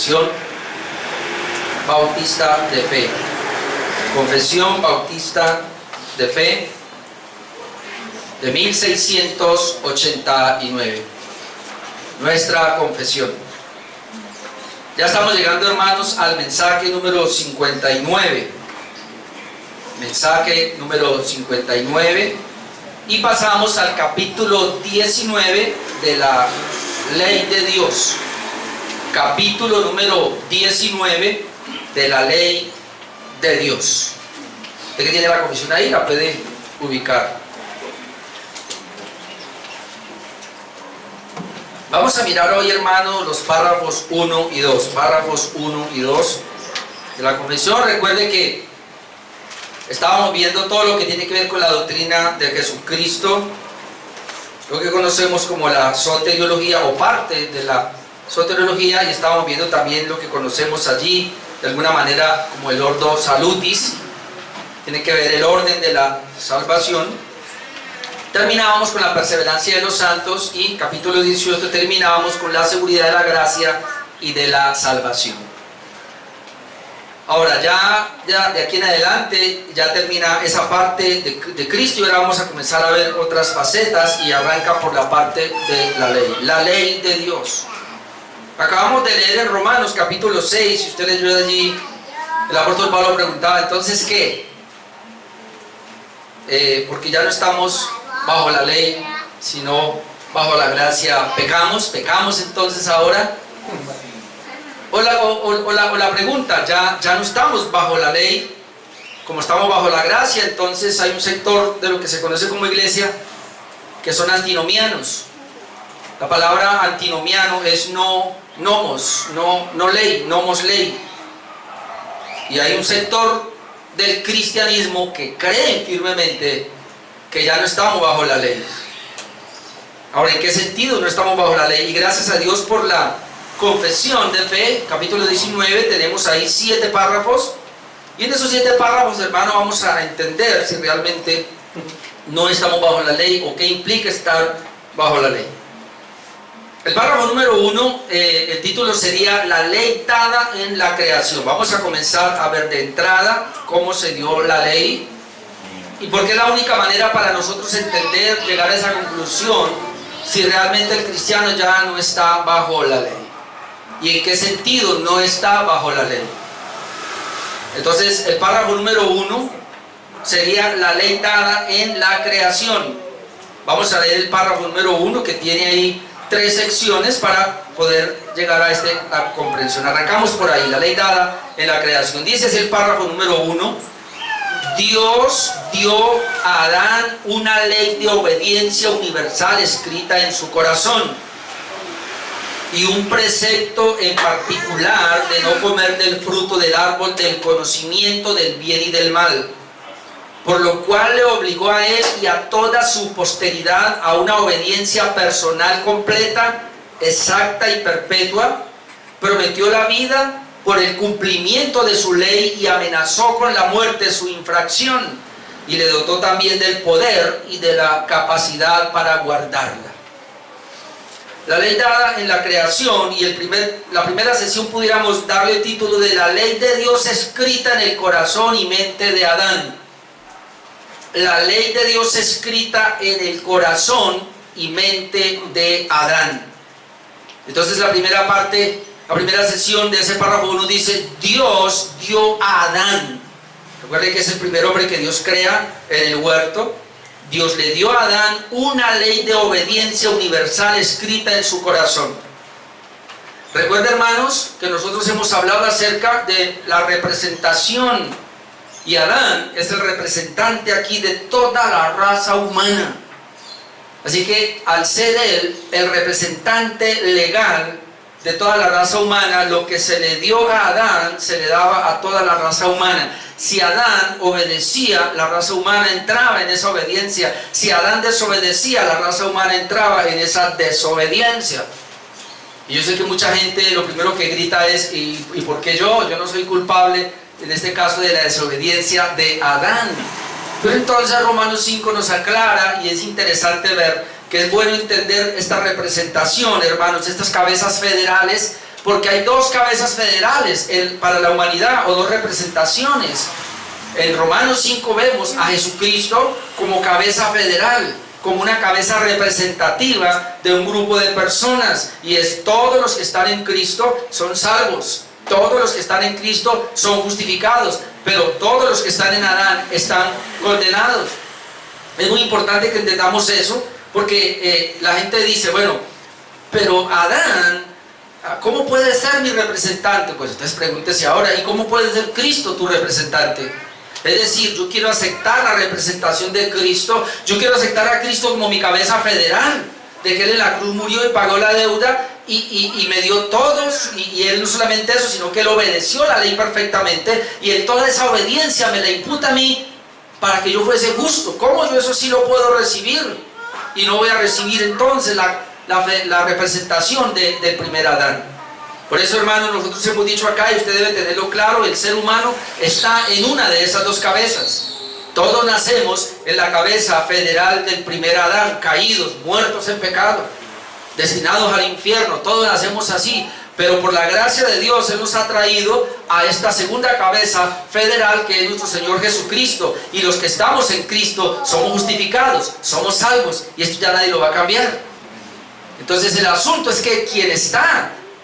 Confesión Bautista de Fe. Confesión Bautista de Fe de 1689. Nuestra confesión. Ya estamos llegando, hermanos, al mensaje número 59. Mensaje número 59. Y pasamos al capítulo 19 de la Ley de Dios. Capítulo número 19 de la Ley de Dios. ¿Usted que tiene la confesión ahí? La puede ubicar. Vamos a mirar hoy, hermano, los párrafos 1 y 2. Párrafos 1 y 2 de la confesión. Recuerde que estábamos viendo todo lo que tiene que ver con la doctrina de Jesucristo, lo que conocemos como la soteriología o parte de la soteriología, y estábamos viendo también lo que conocemos allí de alguna manera como el ordo salutis, tiene que ver el orden de la salvación. Terminábamos con la perseverancia de los santos y capítulo 18 terminábamos con la seguridad de la gracia y de la salvación. Ahora ya de aquí en adelante ya termina esa parte de Cristo y ahora vamos a comenzar a ver otras facetas y arranca por la parte de la ley de Dios. Acabamos de leer en Romanos capítulo 6, si usted leyó allí, el apóstol Pablo preguntaba, entonces ¿qué? Porque ya no estamos bajo la ley, sino bajo la gracia. ¿Pecamos entonces ahora? O la pregunta, ya no estamos bajo la ley, como estamos bajo la gracia, entonces hay un sector de lo que se conoce como iglesia que son antinomianos. La palabra antinomiano es nomos ley. Y hay un sector del cristianismo que cree firmemente que ya no estamos bajo la ley. Ahora, ¿en qué sentido no estamos bajo la ley? Y gracias a Dios por la confesión de fe, capítulo 19, tenemos ahí 7 párrafos, y en esos 7 párrafos, hermano, vamos a entender si realmente no estamos bajo la ley o qué implica estar bajo la ley. El párrafo número 1, el título sería La ley dada en la creación. Vamos a comenzar a ver de entrada cómo se dio la ley y por qué es la única manera para nosotros entender, llegar a esa conclusión, si realmente el cristiano ya no está bajo la ley. ¿Y en qué sentido no está bajo la ley? Entonces, el párrafo número 1 sería la ley dada en la creación. Vamos a leer el párrafo número 1 que tiene ahí 3 secciones para poder llegar a esta comprensión. Arrancamos por ahí, la ley dada en la creación. Dice es el párrafo número 1. Dios dio a Adán una ley de obediencia universal escrita en su corazón y un precepto en particular de no comer del fruto del árbol del conocimiento del bien y del mal, por lo cual le obligó a él y a toda su posteridad a una obediencia personal completa, exacta y perpetua. Prometió la vida por el cumplimiento de su ley y amenazó con la muerte su infracción, y le dotó también del poder y de la capacidad para guardarla. La ley dada en la creación, y la primera sesión pudiéramos darle el título de la ley de Dios escrita en el corazón y mente de Adán. La ley de Dios escrita en el corazón y mente de Adán. Entonces la primera parte, la primera sesión de ese párrafo 1 dice, Dios dio a Adán. Recuerden que es el primer hombre que Dios crea en el huerto. Dios le dio a Adán una ley de obediencia universal escrita en su corazón. Recuerden, hermanos, que nosotros hemos hablado acerca de la representación, y Adán es el representante aquí de toda la raza humana. Así que al ser él el representante legal de toda la raza humana, lo que se le dio a Adán se le daba a toda la raza humana. Si Adán obedecía, la raza humana entraba en esa obediencia. Si Adán desobedecía, la raza humana entraba en esa desobediencia. Y yo sé que mucha gente lo primero que grita es, ¿y por qué yo? Yo no soy culpable, en este caso, de la desobediencia de Adán. Pero entonces Romanos 5 nos aclara, y es interesante ver que es bueno entender esta representación, hermanos, estas cabezas federales porque hay dos cabezas federales para la humanidad, o dos representaciones. En Romanos 5 vemos a Jesucristo como cabeza federal, como una cabeza representativa de un grupo de personas, y es: todos los que están en Cristo son salvos, todos los que están en Cristo son justificados, pero todos los que están en Adán están condenados. Es muy importante que entendamos eso, porque la gente dice: bueno, pero Adán, ¿cómo puede ser mi representante? Pues entonces pregúntese ahora: ¿y cómo puede ser Cristo tu representante? Es decir, yo quiero aceptar la representación de Cristo, yo quiero aceptar a Cristo como mi cabeza federal, de que Él en la cruz murió y pagó la deuda y me dio todos, y Él no solamente eso, sino que Él obedeció la ley perfectamente, y Él toda esa obediencia me la imputa a mí para que yo fuese justo. ¿Cómo yo eso sí lo puedo recibir? Y no voy a recibir entonces la representación del primer Adán. Por eso, hermanos, nosotros hemos dicho acá, y usted debe tenerlo claro: el ser humano está en una de esas dos cabezas. Todos nacemos en la cabeza federal del primer Adán, caídos, muertos en pecado, destinados al infierno. Todos nacemos así, pero por la gracia de Dios Él nos ha traído a esta segunda cabeza federal, que es nuestro Señor Jesucristo, y los que estamos en Cristo somos justificados, somos salvos, y esto ya nadie lo va a cambiar. Entonces el asunto es que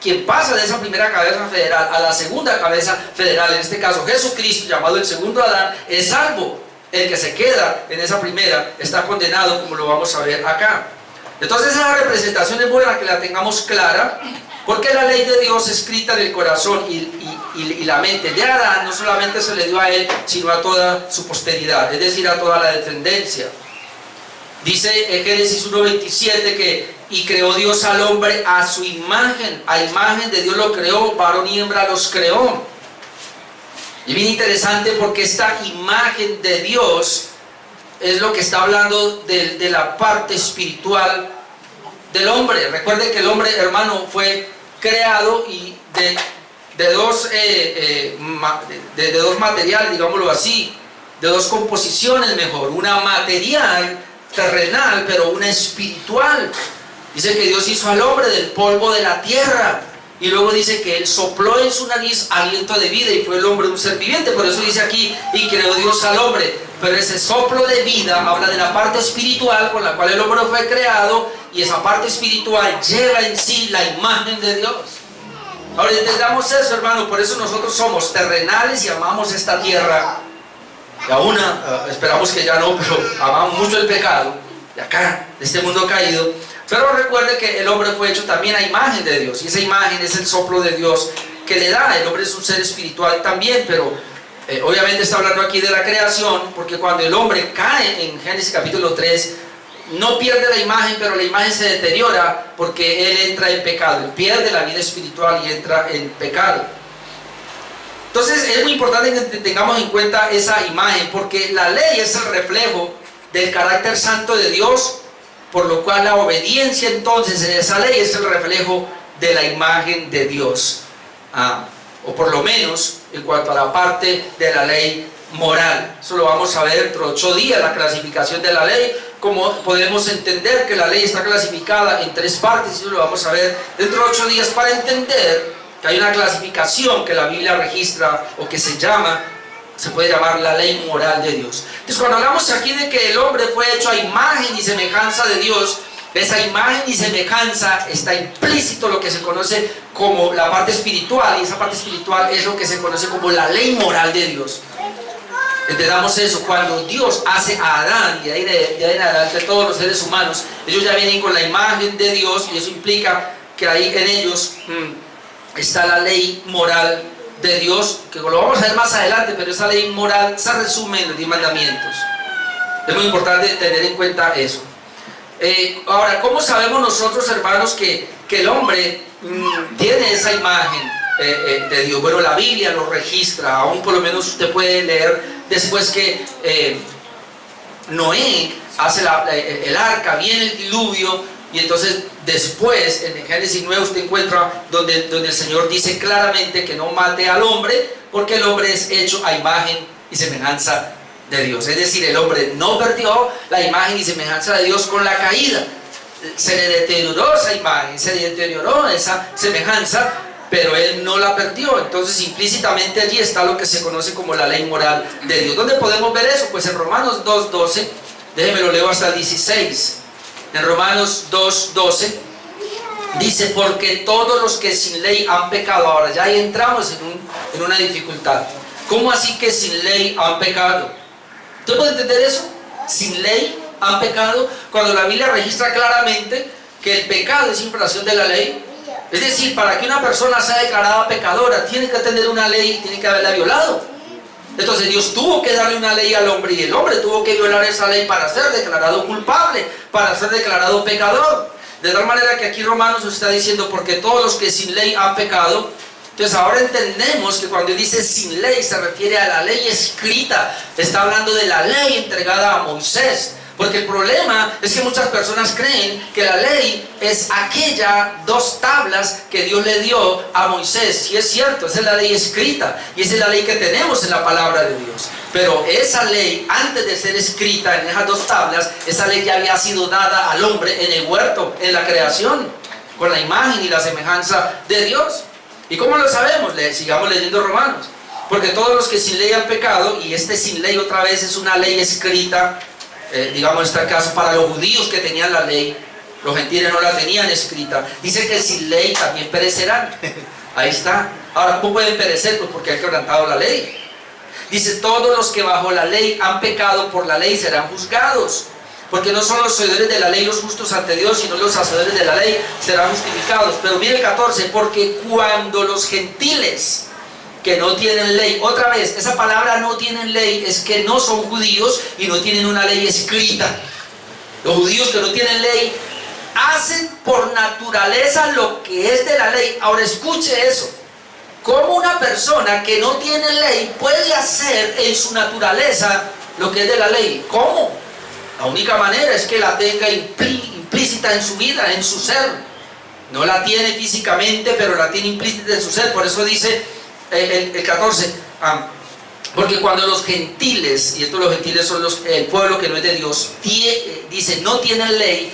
quien pasa de esa primera cabeza federal a la segunda cabeza federal, en este caso Jesucristo, llamado el segundo Adán, es salvo. El que se queda en esa primera está condenado, como lo vamos a ver acá. Entonces esa representación es buena que la tengamos clara, porque la ley de Dios escrita en el corazón y la mente de Adán no solamente se le dio a él, sino a toda su posteridad, es decir, a toda la descendencia. Dice en Génesis 1:27 que: y creó Dios al hombre a su imagen, a imagen de Dios lo creó, varón y hembra los creó. Y bien interesante, porque esta imagen de Dios es lo que está hablando de la parte espiritual del hombre. Recuerde que el hombre, hermano, fue creado y de dos materiales, digámoslo así, de dos composiciones mejor: una material, terrenal, pero una espiritual. Dice que Dios hizo al hombre del polvo de la tierra, y luego dice que Él sopló en su nariz aliento de vida, y fue el hombre un ser viviente. Por eso dice aquí: y creó Dios al hombre. Pero ese soplo de vida habla de la parte espiritual con la cual el hombre fue creado, y esa parte espiritual lleva en sí la imagen de Dios. Ahora entendamos eso, hermano. Por eso nosotros somos terrenales y amamos esta tierra, y aún esperamos que ya no, pero amamos mucho el pecado de acá, de este mundo caído. Pero recuerde que el hombre fue hecho también a imagen de Dios, y esa imagen es el soplo de Dios que le da. El hombre es un ser espiritual también, pero obviamente está hablando aquí de la creación, porque cuando el hombre cae en Génesis capítulo 3, no pierde la imagen, pero la imagen se deteriora porque él entra en pecado, él pierde la vida espiritual y entra en pecado. Entonces es muy importante que tengamos en cuenta esa imagen, porque la ley es el reflejo del carácter santo de Dios, por lo cual la obediencia entonces en esa ley es el reflejo de la imagen de Dios, o por lo menos en cuanto a la parte de la ley moral. Eso lo vamos a ver dentro de 8 días, la clasificación de la ley, cómo podemos entender que la ley está clasificada en 3 partes. Eso lo vamos a ver dentro de 8 días, para entender que hay una clasificación que la Biblia registra, o que se puede llamar la ley moral de Dios. Entonces, cuando hablamos aquí de que el hombre fue hecho a imagen y semejanza de Dios, esa imagen y semejanza está implícito lo que se conoce como la parte espiritual, y esa parte espiritual es lo que se conoce como la ley moral de Dios. Entendamos eso: cuando Dios hace a Adán, y de ahí en adelante todos los seres humanos, ellos ya vienen con la imagen de Dios, y eso implica que ahí en ellos está la ley moral de Dios, que lo vamos a ver más adelante, pero esa ley moral se resume en los 10 mandamientos. Es muy importante tener en cuenta eso. Ahora, ¿cómo sabemos nosotros, hermanos, que el hombre tiene esa imagen de Dios? Bueno, la Biblia lo registra. Aún por lo menos usted puede leer después que Noé hace el arca, viene el diluvio, y entonces después en Génesis 9 usted encuentra donde el Señor dice claramente que no mate al hombre, porque el hombre es hecho a imagen y semejanza de Dios. Es decir, el hombre no perdió la imagen y semejanza de Dios con la caída. Se le deterioró esa imagen, se le deterioró esa semejanza, pero él no la perdió. Entonces implícitamente allí está lo que se conoce como la ley moral de Dios. ¿Dónde podemos ver eso? Pues en Romanos 2:12, déjenme lo leo hasta el 16. En Romanos 2:12 dice: porque todos los que sin ley han pecado. Ahora ya ahí entramos en una dificultad. ¿Cómo así que sin ley han pecado? ¿Tú puedes entender eso? Sin ley han pecado, cuando la Biblia registra claramente que el pecado es infracción de la ley. Es decir, para que una persona sea declarada pecadora, tiene que tener una ley y tiene que haberla violado. Entonces Dios tuvo que darle una ley al hombre, y el hombre tuvo que violar esa ley para ser declarado culpable, para ser declarado pecador. De tal manera que aquí Romanos nos está diciendo: porque todos los que sin ley han pecado. Entonces ahora entendemos que cuando dice sin ley se refiere a la ley escrita, está hablando de la ley entregada a Moisés. Porque el problema es que muchas personas creen que la ley es aquella 2 tablas que Dios le dio a Moisés. Y es cierto, esa es la ley escrita, y esa es la ley que tenemos en la palabra de Dios. Pero esa ley, antes de ser escrita en esas 2 tablas, esa ley ya había sido dada al hombre en el huerto, en la creación, con la imagen y la semejanza de Dios. ¿Y cómo lo sabemos? Sigamos leyendo Romanos. Porque todos los que sin ley han pecado, y sin ley otra vez es una ley escrita, digamos en este caso para los judíos que tenían la ley, los gentiles no la tenían escrita. Dice que sin ley también perecerán. Ahí está. Ahora, ¿cómo pueden perecer? Pues porque han quebrantado la ley. Dice: todos los que bajo la ley han pecado, por la ley serán juzgados. Porque no son los hacedores de la ley los justos ante Dios, sino los hacedores de la ley serán justificados. Pero mire el 14: porque cuando los gentiles que no tienen ley, otra vez, esa palabra no tienen ley es que no son judíos y no tienen una ley escrita. Los judíos que no tienen ley hacen por naturaleza lo que es de la ley. Ahora escuche eso: ¿cómo una persona que no tiene ley puede hacer en su naturaleza lo que es de la ley? ¿Cómo? La única manera es que la tenga implícita en su vida, en su ser. No la tiene físicamente, pero la tiene implícita en su ser. Por eso dice el 14, porque cuando los gentiles, y estos los gentiles son el pueblo que no es de Dios, dice no tienen ley,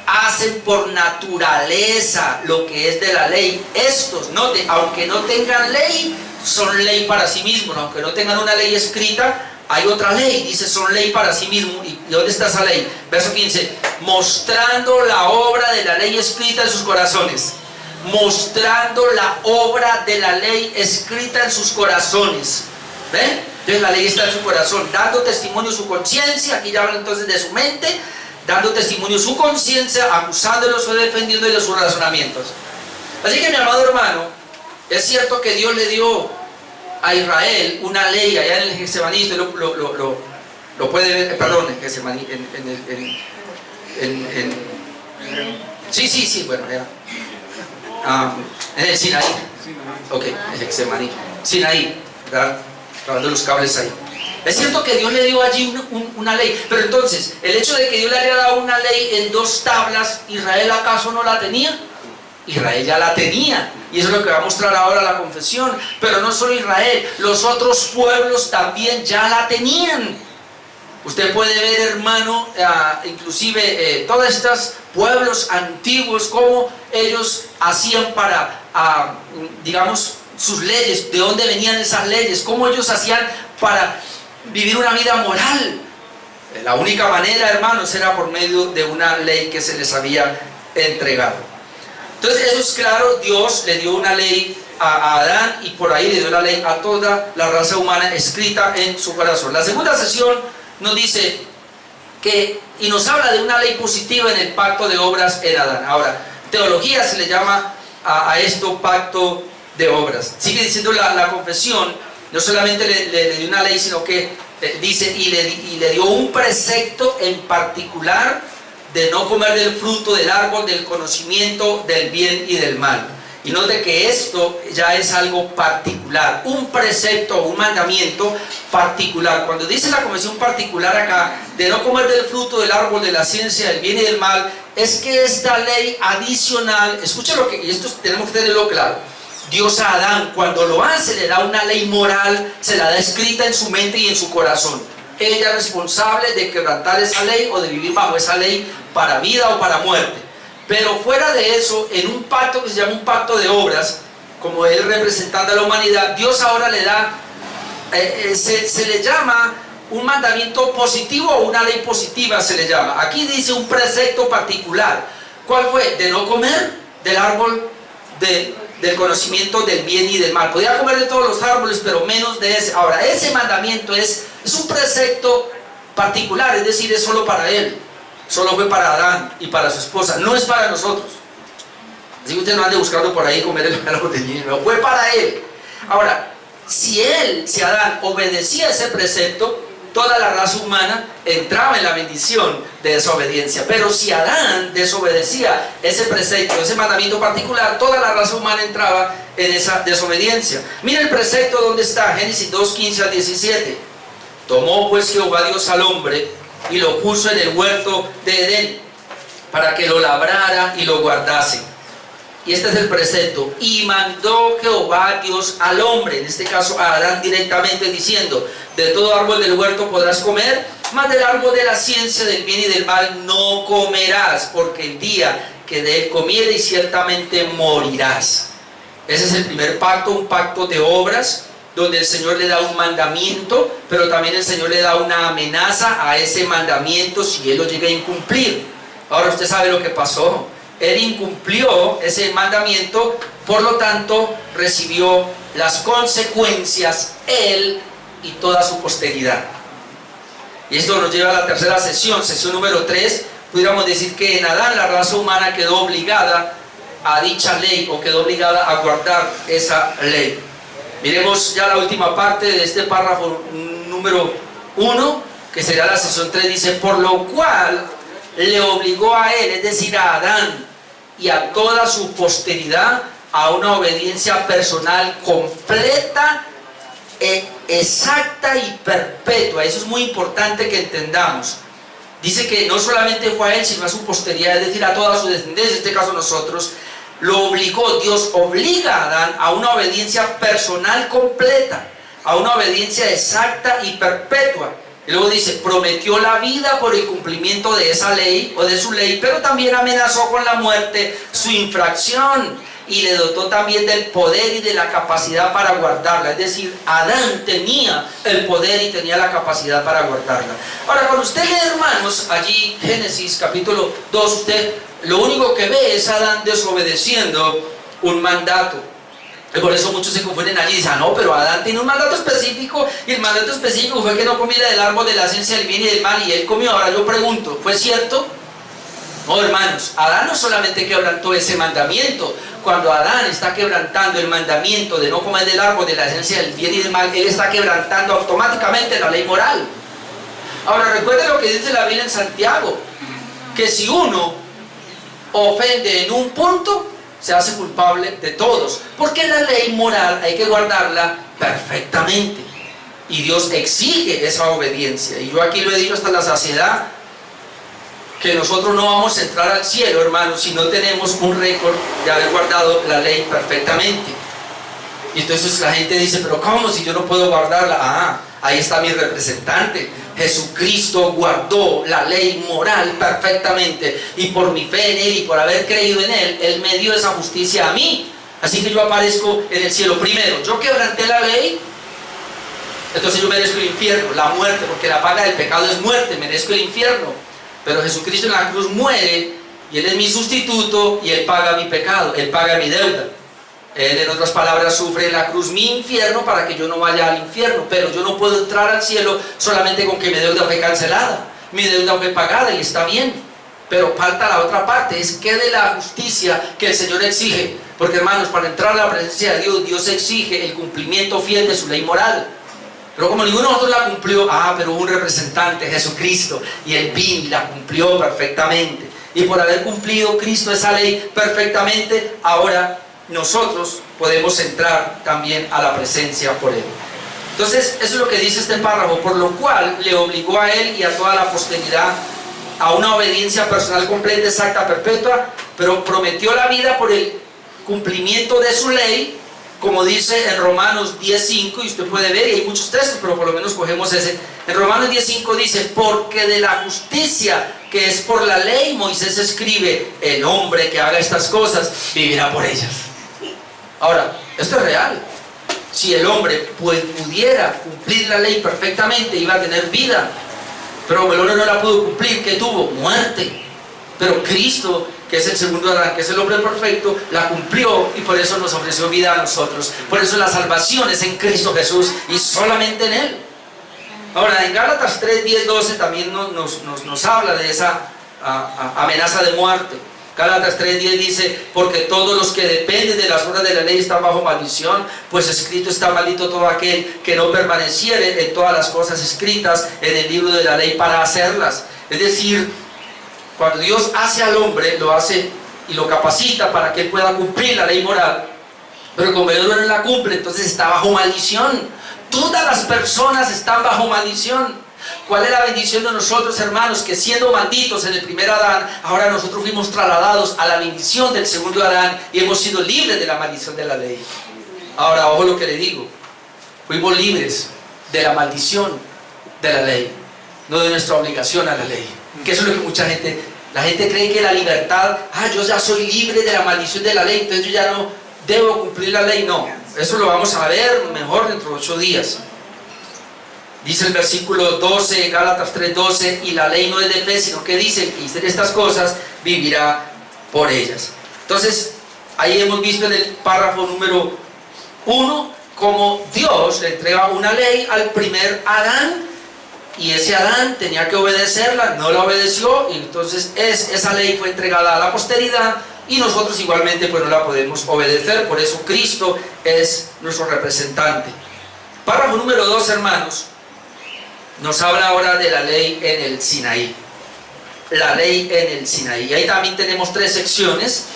hacen por naturaleza lo que es de la ley. Estos, note, aunque no tengan ley, son ley para sí mismos. Aunque no tengan una ley escrita, hay otra ley, dice son ley para sí mismos. ¿Y dónde está esa ley? Verso 15: mostrando la obra de la ley escrita en sus corazones. Mostrando la obra de la ley escrita en sus corazones. ¿Ven? Entonces la ley está en su corazón, dando testimonio su conciencia. Aquí ya habla entonces de su mente, dando testimonio su conciencia, acusándolos o defendiéndolos sus razonamientos. Así que, mi amado hermano, es cierto que Dios le dio a Israel una ley allá en el Getsemaní. Usted lo puede ver, perdón, en Getsemaní, sí, bueno, ya. En el Sinaí. Ok, el Getsemaní. Sinaí, ¿verdad? Trabajando los cables ahí. Es cierto que Dios le dio allí una ley, pero entonces, el hecho de que Dios le haya dado una ley en 2 tablas, ¿Israel acaso no la tenía? Israel ya la tenía, y eso es lo que va a mostrar ahora la confesión. Pero no solo Israel, los otros pueblos también ya la tenían. Usted puede ver, hermano, inclusive todos estos pueblos antiguos, cómo ellos hacían para, digamos, sus leyes, de dónde venían esas leyes, cómo ellos hacían para vivir una vida moral. La única manera, hermanos, era por medio de una ley que se les había entregado. Entonces, eso es claro. Dios le dio una ley a Adán, y por ahí le dio la ley a toda la raza humana escrita en su corazón. La segunda sesión nos dice que, y nos habla de una ley positiva en el pacto de obras en Adán. Ahora, teología se le llama a esto pacto de obras. Sigue diciendo la confesión, no solamente le dio una ley, sino que dice, y le dio un precepto en particular de no comer del fruto del árbol del conocimiento del bien y del mal. Y note que esto ya es algo particular, un precepto, un mandamiento particular. Cuando dice la confesión particular acá, de no comer del fruto del árbol de la ciencia del bien y del mal, es que esta ley adicional, escucha lo que, y esto tenemos que tenerlo claro, Dios a Adán, cuando lo hace, le da una ley moral, se la da escrita en su mente y en su corazón. Ella es responsable de quebrantar esa ley o de vivir bajo esa ley para vida o para muerte. Pero fuera de eso, en un pacto que se llama un pacto de obras, como él representando a la humanidad, Dios ahora le da, se le llama un mandamiento positivo o una ley positiva se le llama. Aquí dice un precepto particular. ¿Cuál fue? De no comer del árbol del conocimiento del bien y del mal. Podía comer de todos los árboles, pero menos de ese. Ahora, ese mandamiento es un precepto particular, es decir, es solo para él. Solo fue para Adán y para su esposa, no es para nosotros. Así que usted no ande buscando por ahí comer el árbol del bien, no, fue para él. Ahora, si Adán obedecía ese precepto, toda la raza humana entraba en la bendición de esa obediencia. Pero si Adán desobedecía ese precepto, ese mandamiento particular, toda la raza humana entraba en esa desobediencia. Mira el precepto donde está, Génesis 2, 15 al 17. Tomó pues Jehová Dios al hombre y lo puso en el huerto de Edén para que lo labrara y lo guardase. Y este es el precepto. Y mandó Jehová Dios al hombre, en este caso a Adán directamente, diciendo: de todo árbol del huerto podrás comer, mas del árbol de la ciencia del bien y del mal no comerás, porque el día que de él comieres ciertamente morirás. Ese es el primer pacto, un pacto de obras, donde el Señor le da un mandamiento, pero también el Señor le da una amenaza a ese mandamiento si él lo llega a incumplir. Ahora usted sabe lo que pasó. Él incumplió ese mandamiento, por lo tanto recibió las consecuencias él y toda su posteridad. Y esto nos lleva a la tercera sesión número 3. Pudiéramos decir que en Adán la raza humana quedó obligada a dicha ley, o quedó obligada a guardar esa ley. Miremos ya la última parte de este párrafo número 1, que será la sesión 3. Dice: por lo cual le obligó a él, es decir, a Adán y a toda su posteridad, a una obediencia personal completa, exacta y perpetua. Eso es muy importante que entendamos. Dice que no solamente fue a él, sino a su posteridad, es decir, a toda su descendencia, en este caso nosotros. Lo obligó, Dios obliga a Adán a una obediencia personal completa, a una obediencia exacta y perpetua. Y luego dice: prometió la vida por el cumplimiento de esa ley o de su ley, pero también amenazó con la muerte su infracción, y le dotó también del poder y de la capacidad para guardarla. Es decir, Adán tenía el poder y tenía la capacidad para guardarla. Ahora, cuando usted lee, hermanos, allí Génesis capítulo 2, usted lo único que ve es a Adán desobedeciendo un mandato. Y por eso muchos se confunden allí y dicen: no, pero Adán tiene un mandato específico, y el mandato específico fue que no comiera del árbol de la ciencia del bien y del mal, y él comió. Ahora yo pregunto, ¿fue cierto? No, hermanos, Adán no solamente quebrantó ese mandamiento. Cuando Adán está quebrantando el mandamiento de no comer del árbol de la ciencia del bien y del mal, él está quebrantando automáticamente la ley moral. Ahora recuerde lo que dice la Biblia en Santiago, que si uno ofende en un punto, se hace culpable de todos, porque la ley moral hay que guardarla perfectamente, y Dios exige esa obediencia. Y yo aquí lo he dicho hasta la saciedad, que nosotros no vamos a entrar al cielo, hermanos, si no tenemos un récord de haber guardado la ley perfectamente. Y entonces la gente dice: pero ¿cómo si yo no puedo guardarla? Ah, ahí está mi representante. Jesucristo guardó la ley moral perfectamente, y por mi fe en Él y por haber creído en Él, Él me dio esa justicia a mí. Así que yo aparezco en el cielo. Primero, yo quebranté la ley, entonces yo merezco el infierno, la muerte, porque la paga del pecado es muerte, merezco el infierno. Pero Jesucristo en la cruz muere, y Él es mi sustituto, y Él paga mi pecado, Él paga mi deuda. Él, en otras palabras, sufre en la cruz mi infierno para que yo no vaya al infierno. Pero yo no puedo entrar al cielo solamente con que mi deuda fue cancelada. Mi deuda fue pagada y está bien, pero falta la otra parte, es que de la justicia que el Señor exige. Porque, hermanos, para entrar a la presencia de Dios, Dios exige el cumplimiento fiel de su ley moral. Pero como ninguno de nosotros la cumplió, pero hubo un representante, Jesucristo, y Él vino y la cumplió perfectamente. Y por haber cumplido Cristo esa ley perfectamente, ahora nosotros podemos entrar también a la presencia por Él. Entonces, eso es lo que dice este párrafo: por lo cual le obligó a él y a toda la posteridad a una obediencia personal completa, exacta, perpetua, pero prometió la vida por el cumplimiento de su ley, como dice en Romanos 10:5, y usted puede ver, y hay muchos textos, pero por lo menos cogemos ese. En Romanos 10:5 dice: porque de la justicia que es por la ley, Moisés escribe: el hombre que haga estas cosas vivirá por ellas. Ahora, Esto es real. Si el hombre pudiera cumplir la ley perfectamente, iba a tener vida. Pero como el hombre no la pudo cumplir, ¿qué tuvo? Muerte. Pero Cristo, que es el segundo Adán, que es el hombre perfecto, la cumplió y por eso nos ofreció vida a nosotros. Por eso la salvación es en Cristo Jesús y solamente en Él. Ahora, en Gálatas 3, 10, 12 también nos habla de esa amenaza de muerte. Gálatas 3, 10 dice: porque todos los que dependen de las obras de la ley están bajo maldición, pues escrito está: maldito todo aquel que no permaneciere en todas las cosas escritas en el libro de la ley para hacerlas. Es decir, cuando Dios hace al hombre, lo hace y lo capacita para que él pueda cumplir la ley moral, pero como él no la cumple, entonces está bajo maldición. Todas las personas están bajo maldición. ¿Cuál es la bendición de nosotros, hermanos? Que siendo malditos en el primer Adán, ahora nosotros fuimos trasladados a la bendición del segundo Adán y hemos sido libres de la maldición de la ley. Ahora, ojo lo que le digo: fuimos libres de la maldición de la ley, no de nuestra obligación a la ley. Que eso es lo que mucha gente, la gente cree que la libertad, yo ya soy libre de la maldición de la ley, entonces yo ya no debo cumplir la ley. No, eso lo vamos a ver mejor dentro de 8 días. Dice el versículo 12, Gálatas 3:12: y la ley no es de fe, sino que dice: que hice estas cosas, vivirá por ellas. Entonces, ahí hemos visto en el párrafo número 1 cómo Dios le entrega una ley al primer Adán, y ese Adán tenía que obedecerla, no la obedeció, y entonces esa ley fue entregada a la posteridad, y nosotros igualmente pues no la podemos obedecer. Por eso Cristo es nuestro representante. Párrafo número 2, hermanos, nos habla ahora de la ley en el Sinaí. La ley en el Sinaí. Y ahí también tenemos 3 secciones.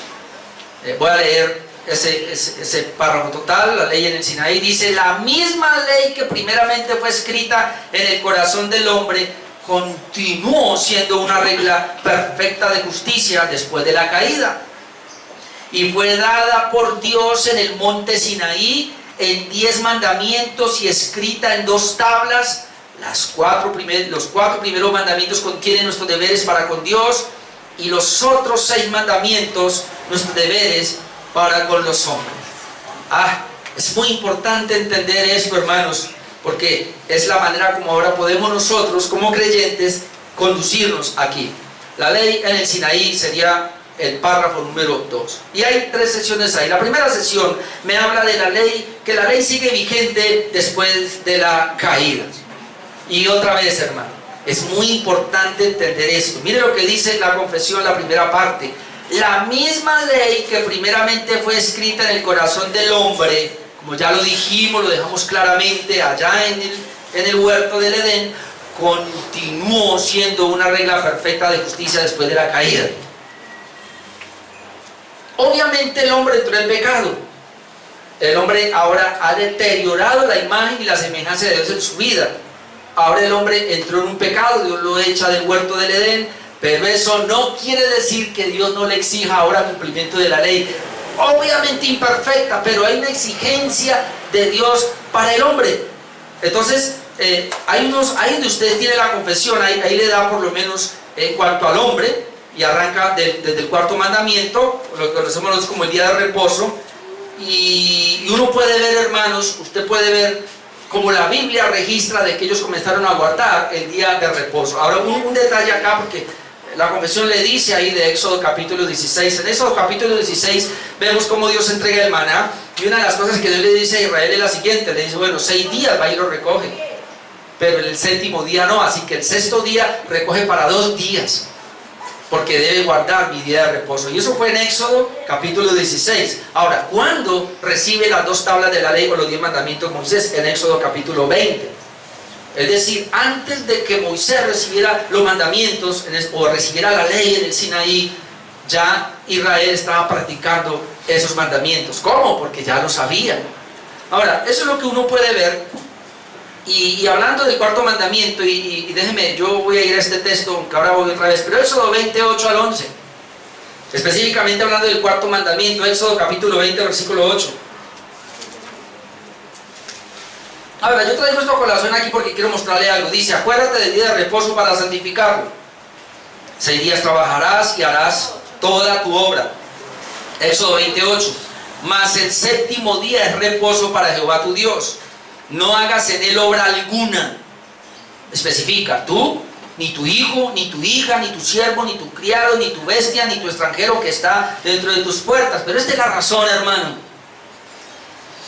Voy a leer ese párrafo total. La ley en el Sinaí dice: la misma ley que primeramente fue escrita en el corazón del hombre continuó siendo una regla perfecta de justicia después de la caída, y fue dada por Dios en el monte Sinaí en 10 mandamientos y escrita en 2 tablas. Los 4 primeros mandamientos contienen nuestros deberes para con Dios, y los otros 6 mandamientos nuestros deberes para con los hombres. Es muy importante entender esto, hermanos, porque es la manera como ahora podemos nosotros como creyentes conducirnos aquí. La ley en el Sinaí sería el párrafo número 2. Y hay 3 sesiones ahí. La primera sesión me habla de la ley, que la ley sigue vigente después de la caída. Y otra vez, hermano, es muy importante entender esto. Mire lo que dice la confesión, la primera parte: la misma ley que primeramente fue escrita en el corazón del hombre, como ya lo dijimos, lo dejamos claramente allá en el huerto del Edén, continuó siendo una regla perfecta de justicia después de la caída. Obviamente el hombre entró en pecado. El hombre ahora ha deteriorado la imagen y la semejanza de Dios en su vida. Ahora el hombre entró en un pecado, Dios lo echa del huerto del Edén, pero eso no quiere decir que Dios no le exija ahora cumplimiento de la ley. Obviamente imperfecta, pero hay una exigencia de Dios para el hombre. Entonces, ahí donde usted tiene la confesión, ahí le da por lo menos en cuanto al hombre, y arranca desde el 4.º mandamiento, lo que conocemos nosotros como el día de reposo, y uno puede ver, hermanos, usted puede ver como la Biblia registra de que ellos comenzaron a guardar el día de reposo. Ahora, un detalle acá, porque la confesión le dice ahí de Éxodo capítulo 16. En Éxodo capítulo 16 vemos cómo Dios entrega el maná, y una de las cosas que Dios le dice a Israel es la siguiente: le dice, bueno, 6 días va y lo recoge, pero el 7.º día no, así que el 6.º día recoge para 2 días, porque debe guardar mi día de reposo. Y eso fue en Éxodo capítulo 16. Ahora, ¿cuándo recibe las 2 tablas de la ley o los 10 mandamientos Moisés? En Éxodo capítulo 20. Es decir, antes de que Moisés recibiera los mandamientos o recibiera la ley en el Sinaí, ya Israel estaba practicando esos mandamientos. ¿Cómo? Porque ya lo sabían. Ahora, eso es lo que uno puede ver. Y hablando del 4.º mandamiento, y déjeme, yo voy a ir a este texto, aunque ahora voy otra vez, pero Éxodo 28 al 11, específicamente hablando del 4.º mandamiento, Éxodo capítulo 20, versículo 8. Ahora, yo traigo esto a colación aquí porque quiero mostrarle algo. Dice: acuérdate del día de reposo para santificarlo. 6 días trabajarás y harás toda tu obra. Éxodo 28. mas el séptimo día es reposo para Jehová tu Dios. No hagas en él obra alguna. Especifica, tú, ni tu hijo, ni tu hija, ni tu siervo, ni tu criado, ni tu bestia, ni tu extranjero que está dentro de tus puertas. Pero esta es la razón, hermano.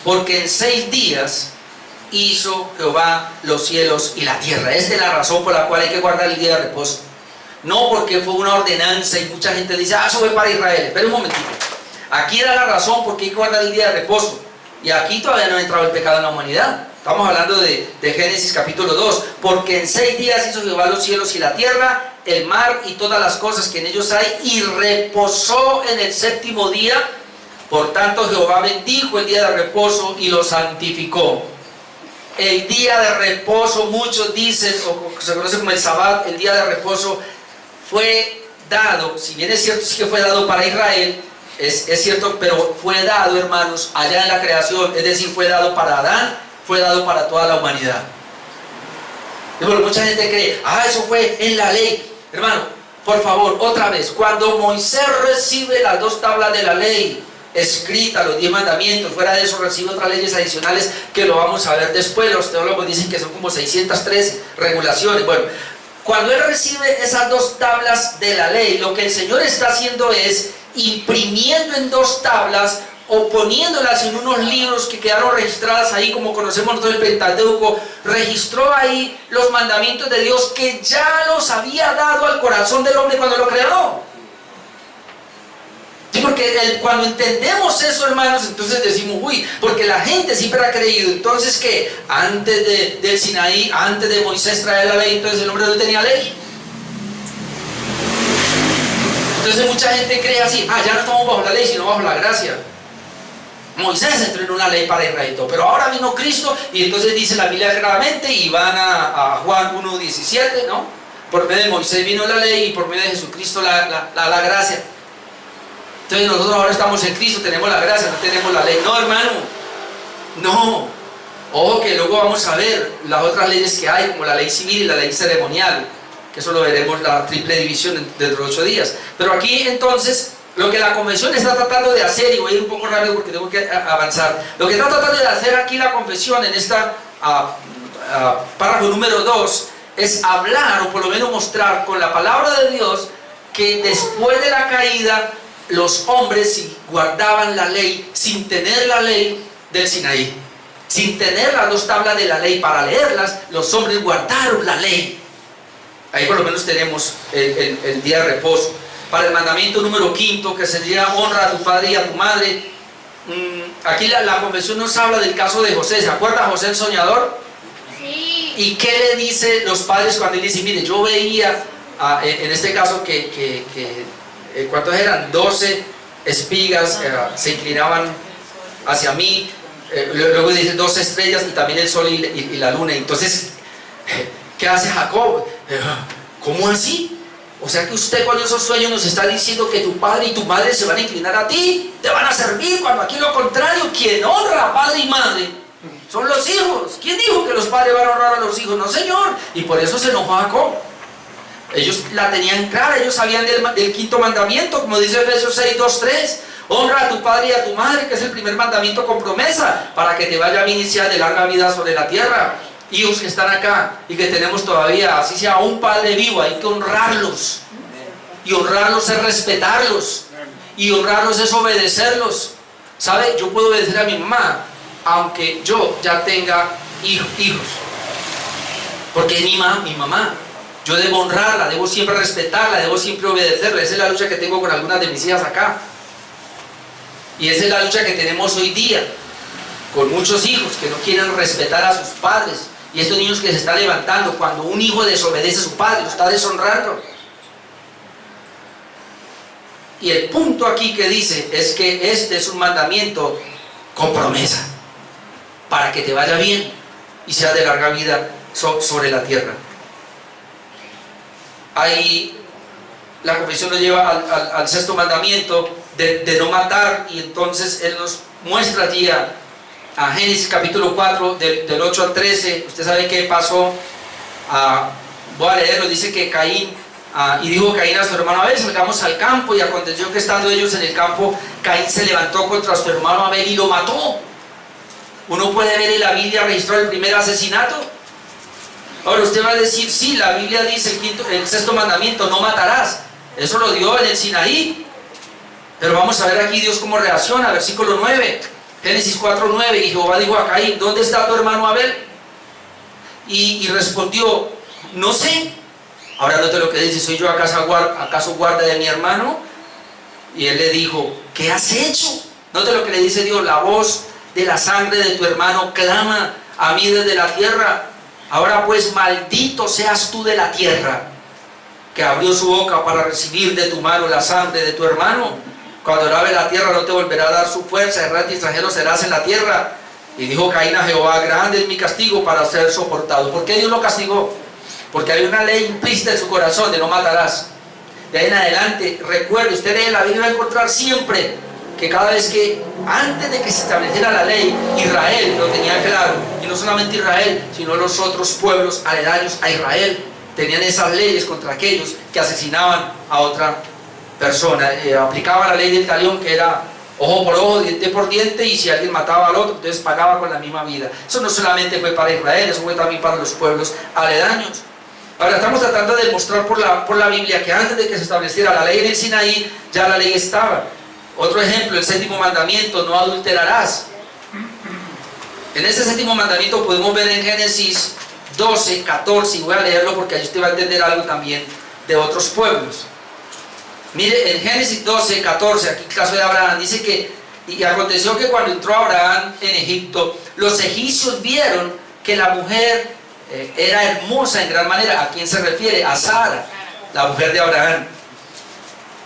Porque en 6 días hizo Jehová los cielos y la tierra. Esta es la razón por la cual hay que guardar el día de reposo. No porque fue una ordenanza y mucha gente dice, eso fue para Israel. Espera un momentito. Aquí era la razón porque hay que guardar el día de reposo. Y aquí todavía no ha entrado el pecado en la humanidad. Estamos hablando de Génesis capítulo 2. Porque en 6 días hizo Jehová los cielos y la tierra, el mar y todas las cosas que en ellos hay, y reposó en el séptimo día. Por tanto Jehová bendijo el día de reposo y lo santificó. El día de reposo, muchos dicen, o se conoce como el Sabbat, el día de reposo fue dado, si bien es cierto sí que fue dado para Israel, es cierto, pero fue dado, hermanos, allá en la creación, es decir, fue dado para Adán, fue dado para toda la humanidad. Pero mucha gente cree, eso fue en la ley. Hermano, por favor, otra vez, cuando Moisés recibe las 2 tablas de la ley escrita, los 10 mandamientos, fuera de eso recibe otras leyes adicionales que lo vamos a ver después. Los teólogos dicen que son como 613 regulaciones. Bueno, cuando él recibe esas 2 tablas de la ley, lo que el Señor está haciendo es imprimiendo en 2 tablas o poniéndolas en unos libros que quedaron registradas ahí, como conocemos nosotros el Pentateuco. Registró ahí los mandamientos de Dios que ya los había dado al corazón del hombre cuando lo creó. Sí, porque cuando entendemos eso, hermanos, entonces decimos, porque la gente siempre ha creído, entonces que antes del Sinaí, antes de Moisés traer la ley, entonces el hombre no tenía ley. Entonces mucha gente cree así, ya no estamos bajo la ley, sino bajo la gracia. Moisés entró en una ley para Israel, pero ahora vino Cristo, y entonces dice la Biblia claramente, y van a Juan 1:17, ¿no? Por medio de Moisés vino la ley, y por medio de Jesucristo la gracia. Entonces nosotros ahora estamos en Cristo, tenemos la gracia, no tenemos la ley. No, hermano, no. Ojo que luego vamos a ver las otras leyes que hay, como la ley civil y la ley ceremonial, que eso lo veremos, la triple división dentro de 8 días. Pero aquí entonces, lo que la convención está tratando de hacer, y voy a ir un poco rápido porque tengo que avanzar, lo que está tratando de hacer aquí la confesión en esta párrafo número 2, es hablar, o por lo menos mostrar con la palabra de Dios, que después de la caída, los hombres, si guardaban la ley sin tener la ley del Sinaí, sin tener las 2 tablas de la ley para leerlas, los hombres guardaron la ley. Ahí por lo menos tenemos el día de reposo. Para el mandamiento número 5, que sería honra a tu padre y a tu madre, aquí la confesión nos habla del caso de José. ¿Se acuerda José el soñador? Sí. ¿Y qué le dice los padres cuando él dice, mire, yo veía, en este caso ¿cuántos eran? 12 espigas se inclinaban hacia mí, luego dice 12 estrellas y también el sol y la luna. Entonces, ¿qué hace Jacob? ¿Cómo así? O sea que usted con esos sueños nos está diciendo que tu padre y tu madre se van a inclinar a ti, te van a servir, cuando aquí lo contrario, quien honra a padre y madre son los hijos. ¿Quién dijo que los padres van a honrar a los hijos? No, Señor. Y por eso se enojó Jacob. Ellos la tenían clara, ellos sabían del 5.º mandamiento, como dice Efesios 6:2-3. Honra a tu padre y a tu madre, que es el primer mandamiento con promesa, para que te vaya bien y sea de larga vida sobre la tierra. Hijos que están acá y que tenemos todavía, así sea un padre vivo, hay que honrarlos. Y honrarlos es respetarlos. Y honrarlos es obedecerlos. ¿Sabe? Yo puedo obedecer a mi mamá, aunque yo ya tenga hijos. Porque es mi mamá. Yo debo honrarla, debo siempre respetarla, debo siempre obedecerla. Esa es la lucha que tengo con algunas de mis hijas acá. Y esa es la lucha que tenemos hoy día con muchos hijos que no quieren respetar a sus padres. Y estos niños que se están levantando, cuando un hijo desobedece a su padre, lo está deshonrando. Y el punto aquí que dice es que este es un mandamiento con promesa, para que te vaya bien y sea de larga vida sobre la tierra. Ahí la confesión nos lleva al 6.º mandamiento de no matar, y entonces él nos muestra allí a Génesis capítulo 4 del 8 al 13. Usted sabe qué pasó. Voy a leerlo. Dice que Caín Y dijo Caín a su hermano Abel, salgamos al campo. Y aconteció que estando ellos en el campo, Caín se levantó contra su hermano Abel y lo mató. Uno puede ver en la Biblia registrado el primer asesinato. Ahora usted va a decir, sí, la Biblia dice el sexto mandamiento, no matarás. Eso lo dio en el Sinaí. Pero vamos a ver aquí Dios cómo reacciona. Versículo 9, Génesis 4:9. Y Jehová dijo a Caín, ¿dónde está tu hermano Abel? Y respondió, no sé. Ahora note lo que dice, ¿soy yo acaso guarda de mi hermano? Y él le dijo, ¿qué has hecho? Note lo que le dice Dios, la voz de la sangre de tu hermano clama a mí desde la tierra. Ahora pues maldito seas tú de la tierra, que abrió su boca para recibir de tu mano la sangre de tu hermano. Cuando lave la tierra no te volverá a dar su fuerza, errante y extranjero serás en la tierra. Y dijo Caín a Jehová, grande es mi castigo para ser soportado. ¿Por qué Dios lo castigó? Porque hay una ley implícita en su corazón de no matarás. De ahí en adelante, recuerde, usted lee la Biblia va a encontrar siempre que cada vez que, antes de que se estableciera la ley, Israel lo tenía claro. Y no solamente Israel, sino los otros pueblos aledaños a Israel tenían esas leyes contra aquellos que asesinaban a otra persona. Aplicaban la ley del talión, que era ojo por ojo, diente por diente, y si alguien mataba al otro, entonces pagaba con la misma vida. Eso no solamente fue para Israel, eso fue también para los pueblos aledaños. Ahora estamos tratando de demostrar por la Biblia que antes de que se estableciera la ley en el Sinaí, ya la ley estaba. Otro ejemplo, el séptimo mandamiento, no adulterarás. En ese séptimo mandamiento podemos ver en Génesis 12, 14, y voy a leerlo porque ahí usted va a entender algo también de otros pueblos. Mire, en Génesis 12, 14, aquí el caso de Abraham, dice que, y aconteció que cuando entró Abraham en Egipto, los egipcios vieron que la mujer era hermosa en gran manera. ¿A quién se refiere? A Sara, la mujer de Abraham.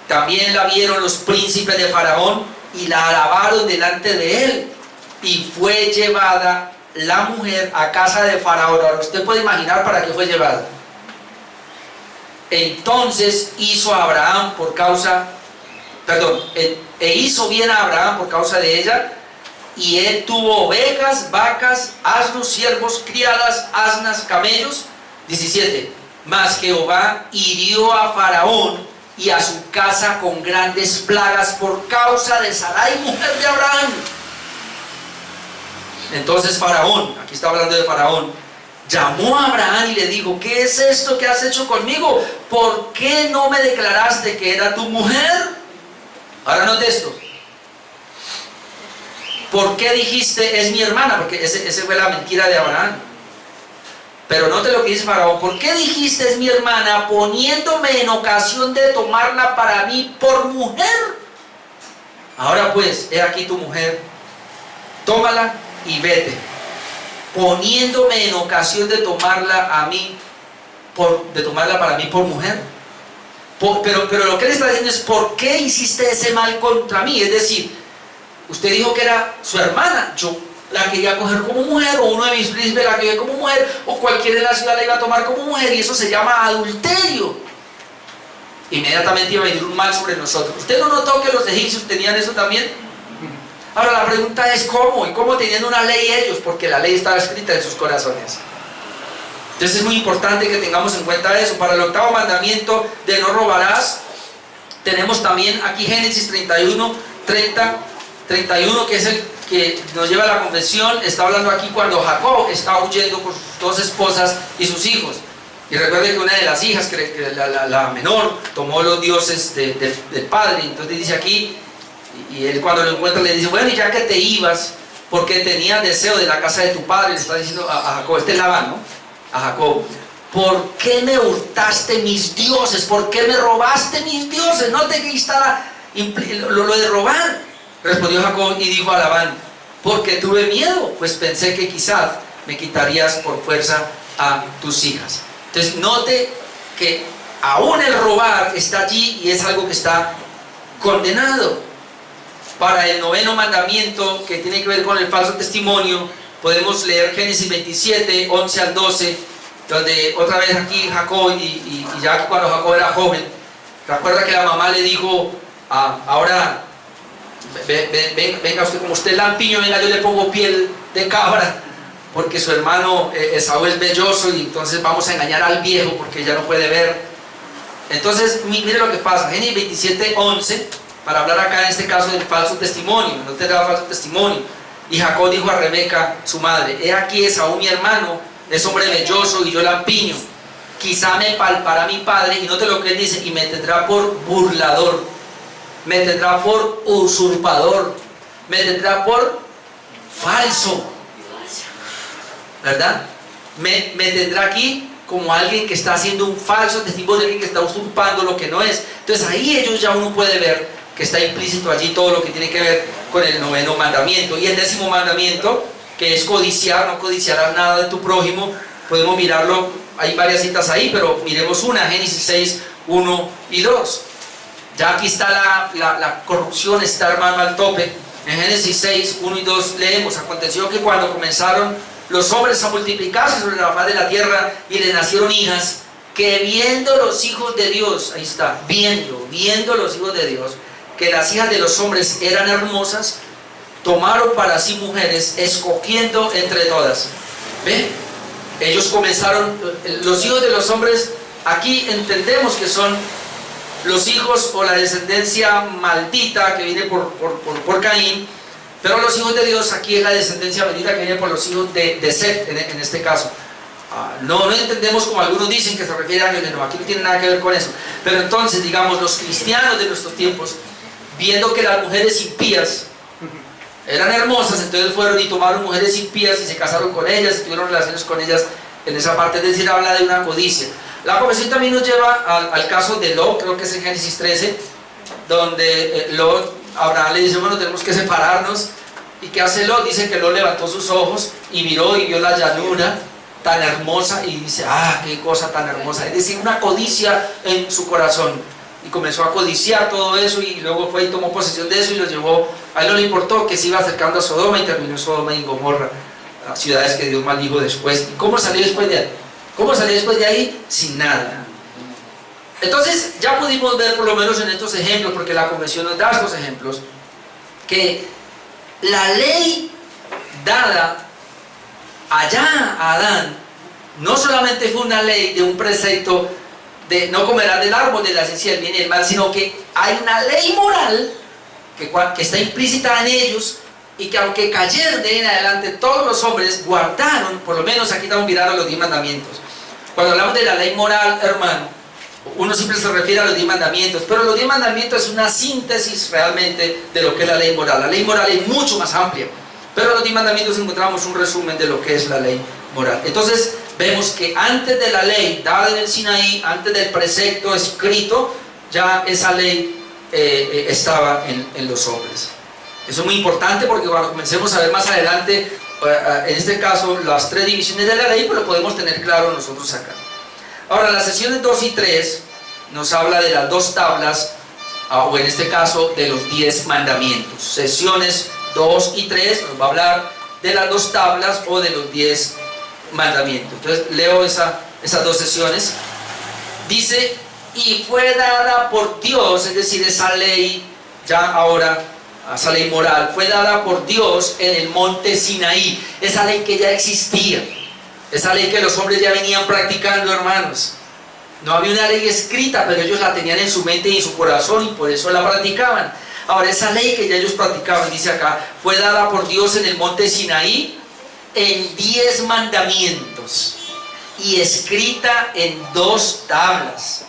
También la vieron los príncipes de Faraón y la alabaron delante de él. Y fue llevada la mujer a casa de Faraón. Ahora usted puede imaginar para qué fue llevada. Entonces hizo bien a Abraham por causa de ella, y él tuvo ovejas, vacas, asnos, siervos, criadas, asnas, camellos. 17. Mas Jehová hirió a Faraón y a su casa con grandes plagas por causa de Sarai, mujer de Abraham. Entonces Faraón, aquí está hablando de Faraón, llamó a Abraham y le dijo, ¿qué es esto que has hecho conmigo? ¿Por qué no me declaraste que era tu mujer? Ahora note esto. ¿Por qué dijiste es mi hermana? Porque esa fue la mentira de Abraham. Pero note lo que dice Faraón. ¿Por qué dijiste es mi hermana, poniéndome en ocasión de tomarla para mí por mujer? Ahora pues, he aquí tu mujer, tómala y vete. Poniéndome en ocasión de tomarla para mí por mujer. Pero lo que él está diciendo es, ¿por qué hiciste ese mal contra mí? Es decir, usted dijo que era su hermana, yo la quería coger como mujer, o uno de mis príncipes la quería como mujer, o cualquiera en la ciudad la iba a tomar como mujer, y eso se llama adulterio. Inmediatamente iba a venir un mal sobre nosotros. ¿Usted no notó que los egipcios tenían eso también? Ahora la pregunta es ¿cómo? ¿Y cómo tenían una ley ellos? Porque la ley estaba escrita en sus corazones. Entonces es muy importante que tengamos en cuenta eso. Para el octavo mandamiento de no robarás, tenemos también aquí Génesis 31, 30, 31, que es el que nos lleva a la confesión. Está hablando aquí cuando Jacob está huyendo con sus dos esposas y sus hijos. Y recuerde que una de las hijas, la menor, tomó los dioses del padre. Entonces dice aquí, y él cuando lo encuentra le dice, bueno, y ya que te ibas, porque tenías deseo de la casa de tu padre, le está diciendo a Jacob, este es Labán, ¿no? A Jacob, ¿por qué me hurtaste mis dioses? ¿Por qué me robaste mis dioses? No te está lo de robar. Respondió Jacob y dijo a Labán, porque tuve miedo, pues pensé que quizás me quitarías por fuerza a tus hijas. Entonces note que aún el robar está allí y es algo que está condenado. Para el noveno mandamiento, que tiene que ver con el falso testimonio, podemos leer Génesis 27, 11 al 12, donde otra vez aquí Jacob, y ya cuando Jacob era joven, recuerda que la mamá le dijo, ahora venga usted, como usted es lampiño, venga, yo le pongo piel de cabra, porque su hermano Esaú es velloso, y entonces vamos a engañar al viejo porque ya no puede ver. Entonces, mire lo que pasa. Génesis 27:11, para hablar acá en este caso del falso testimonio, no tendrá falso testimonio. Y Jacob dijo a Rebeca, su madre: he aquí Esaú mi hermano, es hombre velloso y yo lampiño. Quizá me palpará mi padre, y note lo que él dice, y me tendrá por burlador, me tendrá por usurpador, me tendrá por falso, ¿verdad? Me tendrá aquí como alguien que está haciendo un falso testimonio, alguien que está usurpando lo que no es. Entonces ahí ellos ya uno puede ver que está implícito allí todo lo que tiene que ver con el 9º mandamiento. Y el 10º mandamiento, que es codiciar, no codiciarás nada de tu prójimo. Podemos mirarlo, hay varias citas ahí, pero miremos una, Génesis 6, 1 y 2. Ya aquí está la corrupción, está, hermano, al tope. En Génesis 6, 1 y 2 leemos: aconteció que cuando comenzaron los hombres a multiplicarse sobre la faz de la tierra y les nacieron hijas, que viendo los hijos de Dios, ahí está, viendo los hijos de Dios, que las hijas de los hombres eran hermosas, tomaron para sí mujeres, escogiendo entre todas. ¿Ven? Ellos comenzaron, los hijos de los hombres, aquí entendemos que son los hijos o la descendencia maldita que viene por Caín, pero los hijos de Dios aquí es la descendencia bendita que viene por los hijos de Set, en este caso. No entendemos como algunos dicen que se refiere a ellos, no, aquí no tiene nada que ver con eso. Pero entonces, digamos, los cristianos de nuestros tiempos, viendo que las mujeres impías eran hermosas, entonces fueron y tomaron mujeres impías y se casaron con ellas y tuvieron relaciones con ellas en esa parte, es decir, habla de una codicia. La conversión también nos lleva al caso de Lot, creo que es en Génesis 13, donde Lot, Abraham le dice: bueno, tenemos que separarnos. ¿Y qué hace Lot? Dice que Lot levantó sus ojos y miró y vio la llanura tan hermosa y dice: ah, qué cosa tan hermosa. Es decir, una codicia en su corazón. Y comenzó a codiciar todo eso, y luego fue y tomó posesión de eso y lo llevó. A él no le importó que se iba acercando a Sodoma, y terminó en Sodoma y Gomorra, ciudades que Dios maldijo después. ¿Y cómo salió después de ahí? ¿Cómo salió después de ahí? Sin nada. Entonces ya pudimos ver, por lo menos en estos ejemplos, porque la convención nos da estos ejemplos, que la ley dada allá a Adán no solamente fue una ley de un precepto de no comerás del árbol de la ciencia del bien y el mal, sino que hay una ley moral que está implícita en ellos, y que aunque cayeron de ahí en adelante, todos los hombres guardaron, por lo menos aquí estamos mirando los 10 mandamientos. Cuando hablamos de la ley moral, hermano, uno siempre se refiere a los 10 mandamientos, pero los 10 mandamientos es una síntesis realmente de lo que es la ley moral. La ley moral es mucho más amplia, pero en los 10 mandamientos encontramos un resumen de lo que es la ley moral. Entonces vemos que antes de la ley dada en el Sinaí, antes del precepto escrito, ya esa ley estaba en los hombres. Eso es muy importante, porque cuando comencemos a ver más adelante, en este caso, las 3 divisiones de la ley, pues lo podemos tener claro nosotros acá. Ahora, las sesiones 2 y 3 nos habla de las 2 tablas, o en este caso, de los 10 mandamientos. Sesiones 2 y 3 nos va a hablar de las 2 tablas o de los 10 mandamientos. Entonces, leo esas 2 sesiones. Dice: y fue dada por Dios, es decir, esa ley, ya ahora, esa ley moral, fue dada por Dios en el monte Sinaí. Esa ley que ya existía, esa ley que los hombres ya venían practicando, hermanos. No había una ley escrita, pero ellos la tenían en su mente y en su corazón, y por eso la practicaban. Ahora, esa ley que ya ellos practicaban, dice acá, fue dada por Dios en el monte Sinaí en 10 mandamientos y escrita en 2 tablas.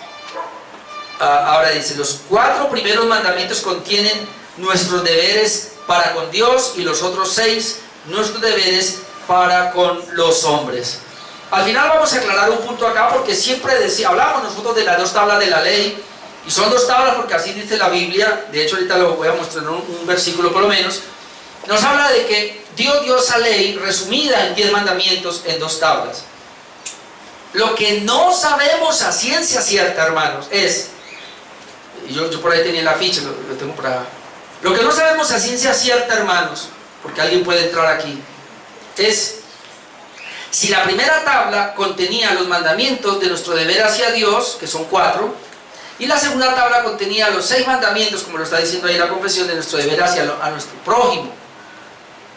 Ahora dice: los 4 primeros mandamientos contienen nuestros deberes para con Dios, y los otros 6 nuestros deberes para con los hombres. Al final vamos a aclarar un punto acá, porque siempre hablamos nosotros de las 2 tablas de la ley, y son 2 tablas porque así dice la Biblia. De hecho, ahorita lo voy a mostrar en un versículo por lo menos. Nos habla de que Dios dio esa ley resumida en 10 mandamientos en 2 tablas. Lo que no sabemos a ciencia cierta, hermanos, es, yo por ahí tenía la ficha, lo tengo por acá. Lo que no sabemos a ciencia cierta, hermanos, porque alguien puede entrar aquí, es si la primera tabla contenía los mandamientos de nuestro deber hacia Dios, que son 4, y la segunda tabla contenía los 6 mandamientos, como lo está diciendo ahí la confesión, de nuestro deber hacia a nuestro prójimo.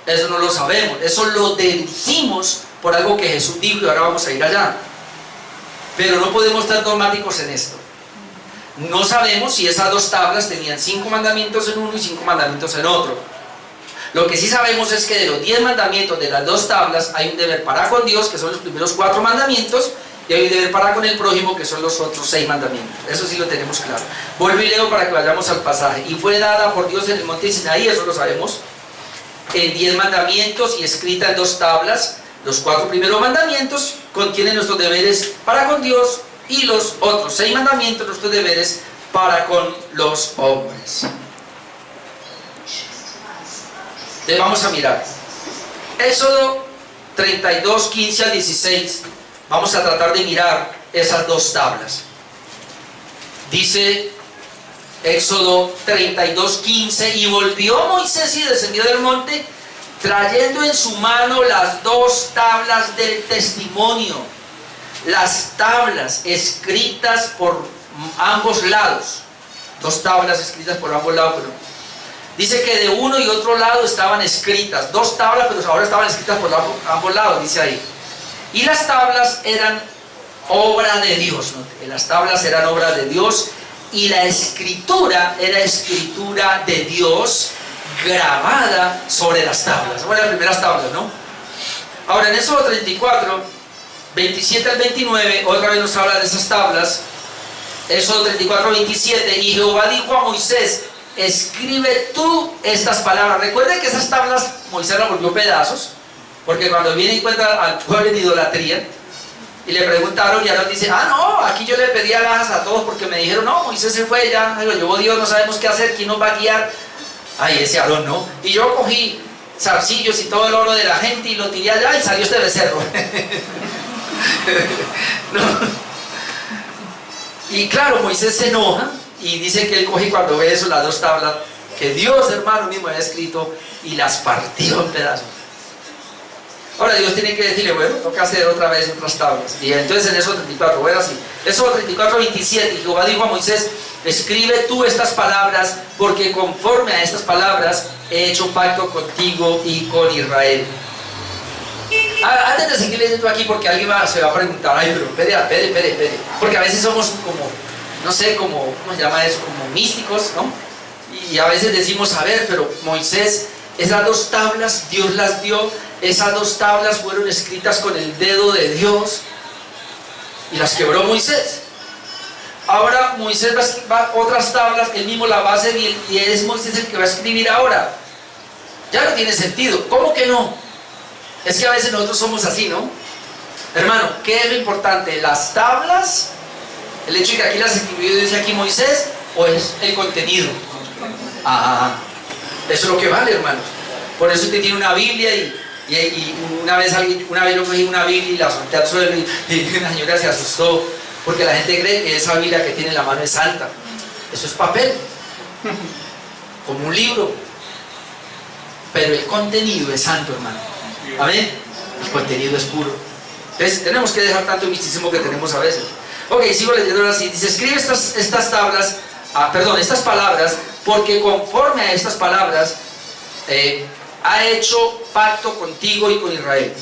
Eso no lo sabemos, eso lo deducimos por algo que Jesús dijo, y ahora vamos a ir allá. Pero no podemos estar dogmáticos en esto. No sabemos si esas dos tablas tenían 5 mandamientos en uno y 5 mandamientos en otro. Lo que sí sabemos es que de los 10 mandamientos de las dos tablas hay un deber para con Dios, que son los primeros 4 mandamientos, y hay un deber para con el prójimo, que son los otros 6 mandamientos. Eso sí lo tenemos claro. Vuelvo y leo para que vayamos al pasaje. Y fue dada por Dios en el monte de Sinaí, eso lo sabemos, en 10 mandamientos y escrita en 2 tablas. Los 4 primeros mandamientos contienen nuestros deberes para con Dios, y los otros 6 mandamientos, nuestros deberes para con los hombres. Entonces vamos a mirar Éxodo 32, 15 al 16. Vamos a tratar de mirar esas 2 tablas. Dice Éxodo 32, 15: y volvió Moisés y descendió del monte, trayendo en su mano las 2 tablas del testimonio, las tablas escritas por ambos lados. 2 tablas escritas por ambos lados, pero dice que de uno y otro lado estaban escritas 2 tablas, pero ahora estaban escritas por ambos lados, dice ahí. Y las tablas eran obra de Dios, ¿no? Las tablas eran obra de Dios, y la escritura era escritura de Dios grabada sobre las tablas. Bueno, las primeras tablas, ¿no? Ahora en Éxodo 34, 27 al 29, otra vez nos habla de esas tablas. Éxodo 34, 27: y Jehová dijo a Moisés: escribe tú estas palabras. Recuerden que esas tablas Moisés las volvió pedazos, porque cuando viene y encuentra al pueblo en idolatría, y le preguntaron, y Aarón dice: ah, no, aquí yo le pedí alhajas a todos porque me dijeron: no, Moisés se fue, ya lo llevó Dios, no sabemos qué hacer, ¿quién nos va a guiar? Ay, ese Aarón, ¿no? Y yo cogí zarcillos y todo el oro de la gente y lo tiré allá y salió este becerro. No. Y claro, Moisés se enoja y dice que él coge, cuando ve eso, las 2 tablas que Dios, hermano, mismo había escrito, y las partió en pedazos. Ahora Dios tiene que decirle: bueno, toca hacer otra vez otras tablas. Y entonces en Éxodo 34, bueno, así, Éxodo 34, 27: y Jehová dijo a Moisés: escribe tú estas palabras, porque conforme a estas palabras he hecho pacto contigo y con Israel. Antes de seguir leyendo aquí, porque alguien se va a preguntar: ay, pero espere, porque a veces somos como, no sé, ¿cómo se llama eso? Como místicos, ¿no? Y a veces decimos: a ver, pero Moisés, esas 2 tablas Dios las dio, esas 2 tablas fueron escritas con el dedo de Dios y las quebró Moisés. Ahora Moisés va a otras tablas, él mismo las va a hacer, y es Moisés el que va a escribir ahora. Ya no tiene sentido. ¿Cómo que no? Es que a veces nosotros somos así, ¿no? Hermano, ¿qué es lo importante? ¿Las tablas? ¿El hecho de que aquí las escribió y dice aquí Moisés? ¿O es el contenido? Eso es lo que vale, hermanos. Por eso usted tiene una Biblia, y una vez yo cogí una Biblia y la solté al suelo, y una señora se asustó, porque la gente cree que esa Biblia que tiene en la mano es santa. Eso es papel, como un libro, pero el contenido es santo, hermano. Amén. El contenido es puro. Entonces tenemos que dejar tanto misticismo que tenemos a veces. Ok, sigo leyendo así. Dice: escribe estas tablas, estas palabras, porque conforme a estas palabras ha hecho pacto contigo y con Israel.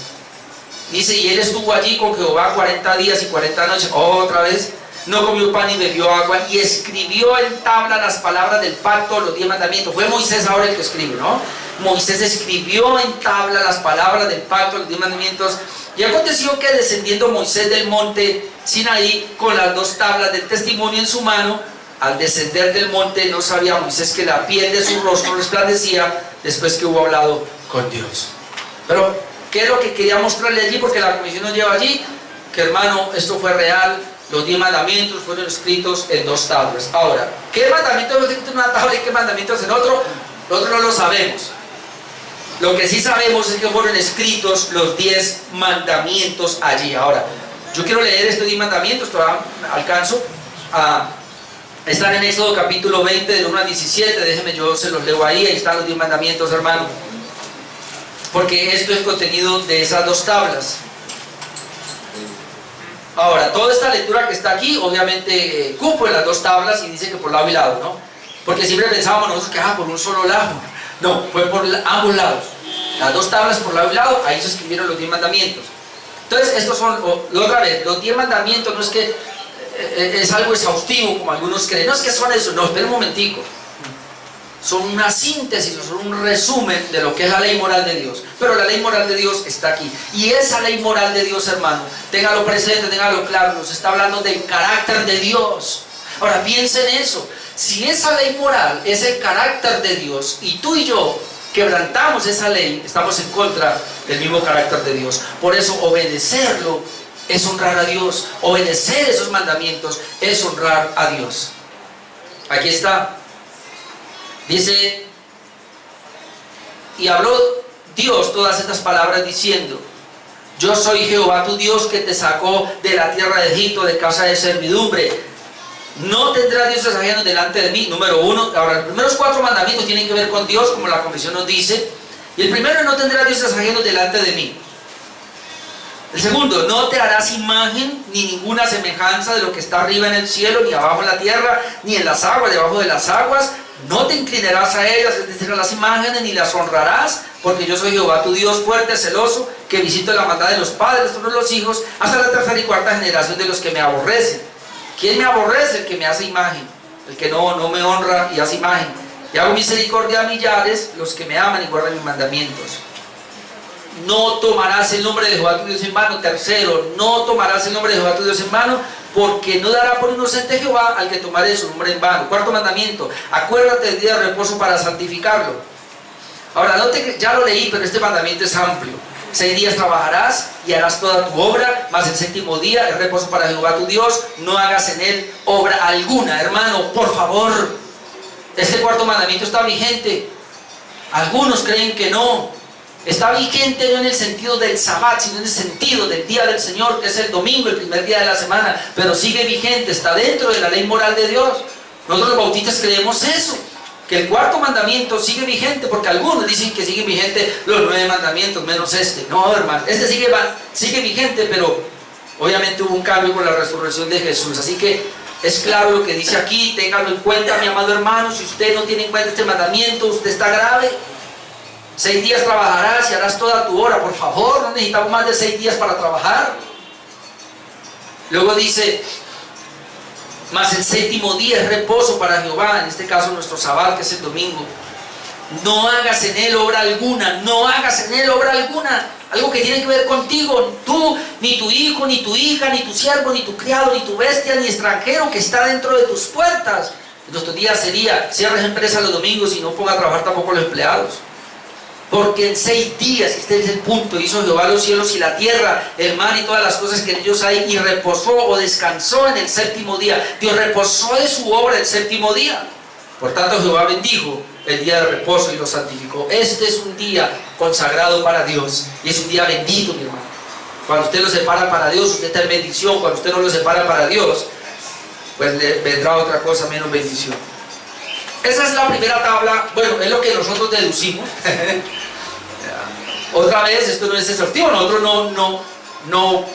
Dice: y él estuvo allí con Jehová 40 días y 40 noches. Otra vez, no comió pan ni bebió agua, y escribió en tabla las palabras del pacto, los 10 mandamientos. Fue Moisés ahora el que escribe, ¿no? Moisés escribió en tabla las palabras del pacto, los 10 mandamientos. Y aconteció que, descendiendo Moisés del monte Sinaí con las 2 tablas del testimonio en su mano, al descender del monte no sabía Moisés que la piel de su rostro resplandecía después que hubo hablado con Dios. Pero, ¿qué es lo que quería mostrarle allí? Porque la comisión nos lleva allí, que, hermano, esto fue real. Los 10 mandamientos fueron escritos en 2 tablas. Ahora, ¿qué mandamientos fueron escritos en una tabla y qué mandamientos en otro? Nosotros no lo sabemos. Lo que sí sabemos es que fueron escritos los 10 mandamientos allí. Ahora, yo quiero leer estos 10 mandamientos, todavía alcanzo. Están en Éxodo capítulo 20, del 1 al 17. Déjenme, yo se los leo ahí. Ahí están los 10 mandamientos, hermano. Porque esto es contenido de esas 2 tablas. Ahora, toda esta lectura que está aquí, obviamente, cupo en las 2 tablas y dice que por lado y lado, ¿no? Porque siempre pensábamos nosotros que por un solo lado. No, fue por ambos lados. Las 2 tablas por lado y lado, ahí se escribieron los 10 mandamientos. Entonces, estos son, otra vez, los 10 mandamientos no es que es algo exhaustivo, como algunos creen. No es que son eso, no, espera un momentico. Son una síntesis, son un resumen de lo que es la ley moral de Dios. Pero la ley moral de Dios está aquí. Y esa ley moral de Dios, hermano, téngalo presente, téngalo claro, nos está hablando del carácter de Dios. Ahora piensa en eso. Si esa ley moral es el carácter de Dios y tú y yo quebrantamos esa ley, estamos en contra del mismo carácter de Dios. Por eso obedecerlo es honrar a Dios. Obedecer esos mandamientos es honrar a Dios. Aquí está. Dice, y habló Dios todas estas palabras diciendo: yo soy Jehová tu Dios que te sacó de la tierra de Egipto de casa de servidumbre. No tendrás dioses ajenos delante de mí. Número 1. Ahora, los primeros 4 mandamientos tienen que ver con Dios, como la Confesión nos dice. Y el primero: no tendrás dioses ajenos delante de mí. El segundo: no te harás imagen ni ninguna semejanza de lo que está arriba en el cielo, ni abajo en la tierra, ni en las aguas, debajo de las aguas. No te inclinarás a ellas, es decir, a las imágenes, ni las honrarás, porque yo soy Jehová tu Dios fuerte, celoso, que visito la maldad de los padres sobre los hijos, hasta la tercera y cuarta generación de los que me aborrecen. ¿Quién me aborrece? El que me hace imagen, el que no me honra y hace imagen. Y hago misericordia a millares, los que me aman y guardan mis mandamientos. No tomarás el nombre de Jehová tu Dios en vano. Tercero: no tomarás el nombre de Jehová tu Dios en vano, porque no dará por inocente Jehová al que tomare su nombre en vano. Cuarto mandamiento: acuérdate del día de reposo para santificarlo. Ahora, note que ya lo leí, pero este mandamiento es amplio. 6 días trabajarás y harás toda tu obra, mas el séptimo día es reposo para Jehová tu Dios. No hagas en él obra alguna. Hermano, por favor, este cuarto mandamiento está vigente. Algunos creen que no. Está vigente no en el sentido del Sabbat, sino en el sentido del día del Señor, que es el domingo, el primer día de la semana. Pero sigue vigente, está dentro de la ley moral de Dios. Nosotros los bautistas creemos eso, que el cuarto mandamiento sigue vigente, porque algunos dicen que sigue vigente los 9 mandamientos, menos este. No, hermano, este sigue vigente, pero obviamente hubo un cambio con la resurrección de Jesús. Así que es claro lo que dice aquí, ténganlo en cuenta, mi amado hermano. Si usted no tiene en cuenta este mandamiento, usted está grave. 6 días trabajarás y harás toda tu obra. Por favor, no necesitamos más de 6 días para trabajar. Luego dice: mas el séptimo día es reposo para Jehová, en este caso nuestro Sabbat, que es el domingo. No hagas en él obra alguna, no hagas en él obra alguna. Algo que tiene que ver contigo, tú, ni tu hijo, ni tu hija, ni tu siervo, ni tu criado, ni tu bestia, ni extranjero que está dentro de tus puertas. En nuestros días sería: cierres empresas los domingos y no ponga a trabajar tampoco los empleados. Porque en 6 días, este es el punto, hizo Jehová los cielos y la tierra, el mar y todas las cosas que en ellos hay, y reposó o descansó en el séptimo día. Dios reposó de su obra el séptimo día. Por tanto, Jehová bendijo el día de reposo y lo santificó. Este es un día consagrado para Dios y es un día bendito, mi hermano. Cuando usted lo separa para Dios, usted está en bendición. Cuando usted no lo separa para Dios, pues le vendrá otra cosa menos bendición. Esa es la primera tabla. Bueno, es lo que nosotros deducimos. Otra vez, esto no es exhaustivo. Nosotros no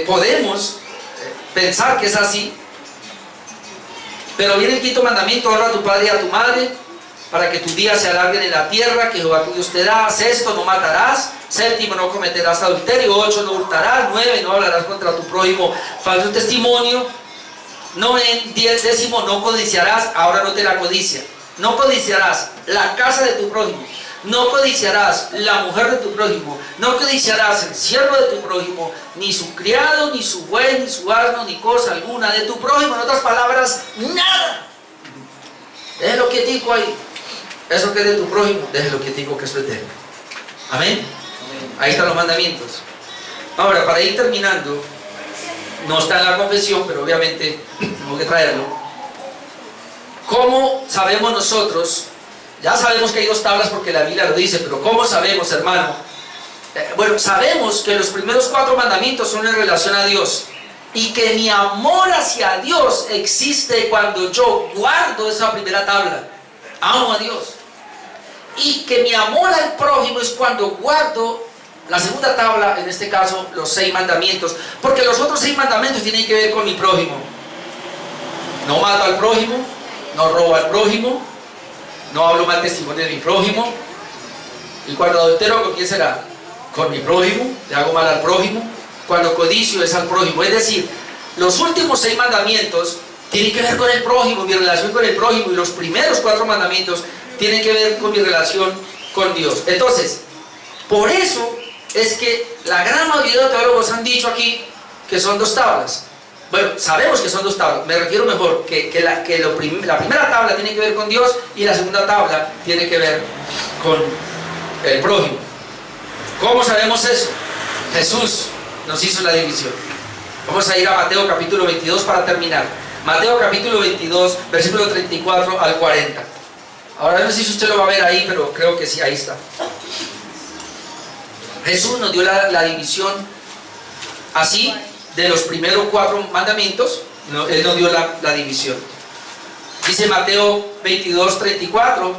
podemos pensar que es así. Pero viene el quinto mandamiento: honra a tu padre y a tu madre, para que tus días se alarguen en la tierra que Jehová tu Dios te da. Sexto: no matarás. Séptimo: no cometerás adulterio. 8: no hurtarás. 9: no hablarás contra tu prójimo falso testimonio. 10: no codiciarás. Ahora no te la codicia. No codiciarás la casa de tu prójimo. No codiciarás la mujer de tu prójimo. No codiciarás el siervo de tu prójimo, ni su criado, ni su buey, ni su asno, ni cosa alguna de tu prójimo. En otras palabras, nada. Déjelo quietico ahí. Eso que es de tu prójimo, déjelo quietico, que eso es de él. Amén. Ahí están los mandamientos. Ahora, para ir terminando, no está en la confesión, pero obviamente tengo que traerlo. ¿Cómo sabemos nosotros? Ya sabemos que hay 2 tablas porque la Biblia lo dice, pero ¿cómo sabemos, hermano? Bueno, sabemos que los primeros 4 mandamientos son en relación a Dios, y que mi amor hacia Dios existe cuando yo guardo esa primera tabla. Amo a Dios. Y que mi amor al prójimo es cuando guardo la segunda tabla, en este caso los 6 mandamientos, porque los otros 6 mandamientos tienen que ver con mi prójimo. No mato al prójimo, no robo al prójimo, no hablo mal testimonio de mi prójimo. Y cuando adultero, ¿con quién será? Con mi prójimo, le hago mal al prójimo. Cuando codicio es al prójimo. Es decir, los últimos 6 mandamientos tienen que ver con el prójimo, mi relación con el prójimo, y los primeros 4 mandamientos tienen que ver con mi relación con Dios. Entonces, por eso es que la gran mayoría de teólogos han dicho aquí que son 2 tablas. Bueno, sabemos que son 2 tablas, me refiero mejor que la primera tabla tiene que ver con Dios y la segunda tabla tiene que ver con el prójimo. ¿Cómo sabemos eso? Jesús nos hizo la división. Vamos a ir a Mateo capítulo 22 para terminar. Mateo capítulo 22, versículo 34 al 40. Ahora no sé si usted lo va a ver ahí, pero creo que sí, ahí está. Jesús nos dio la división así de los primeros 4 mandamientos. Él nos dio la división. Dice Mateo 22, 34.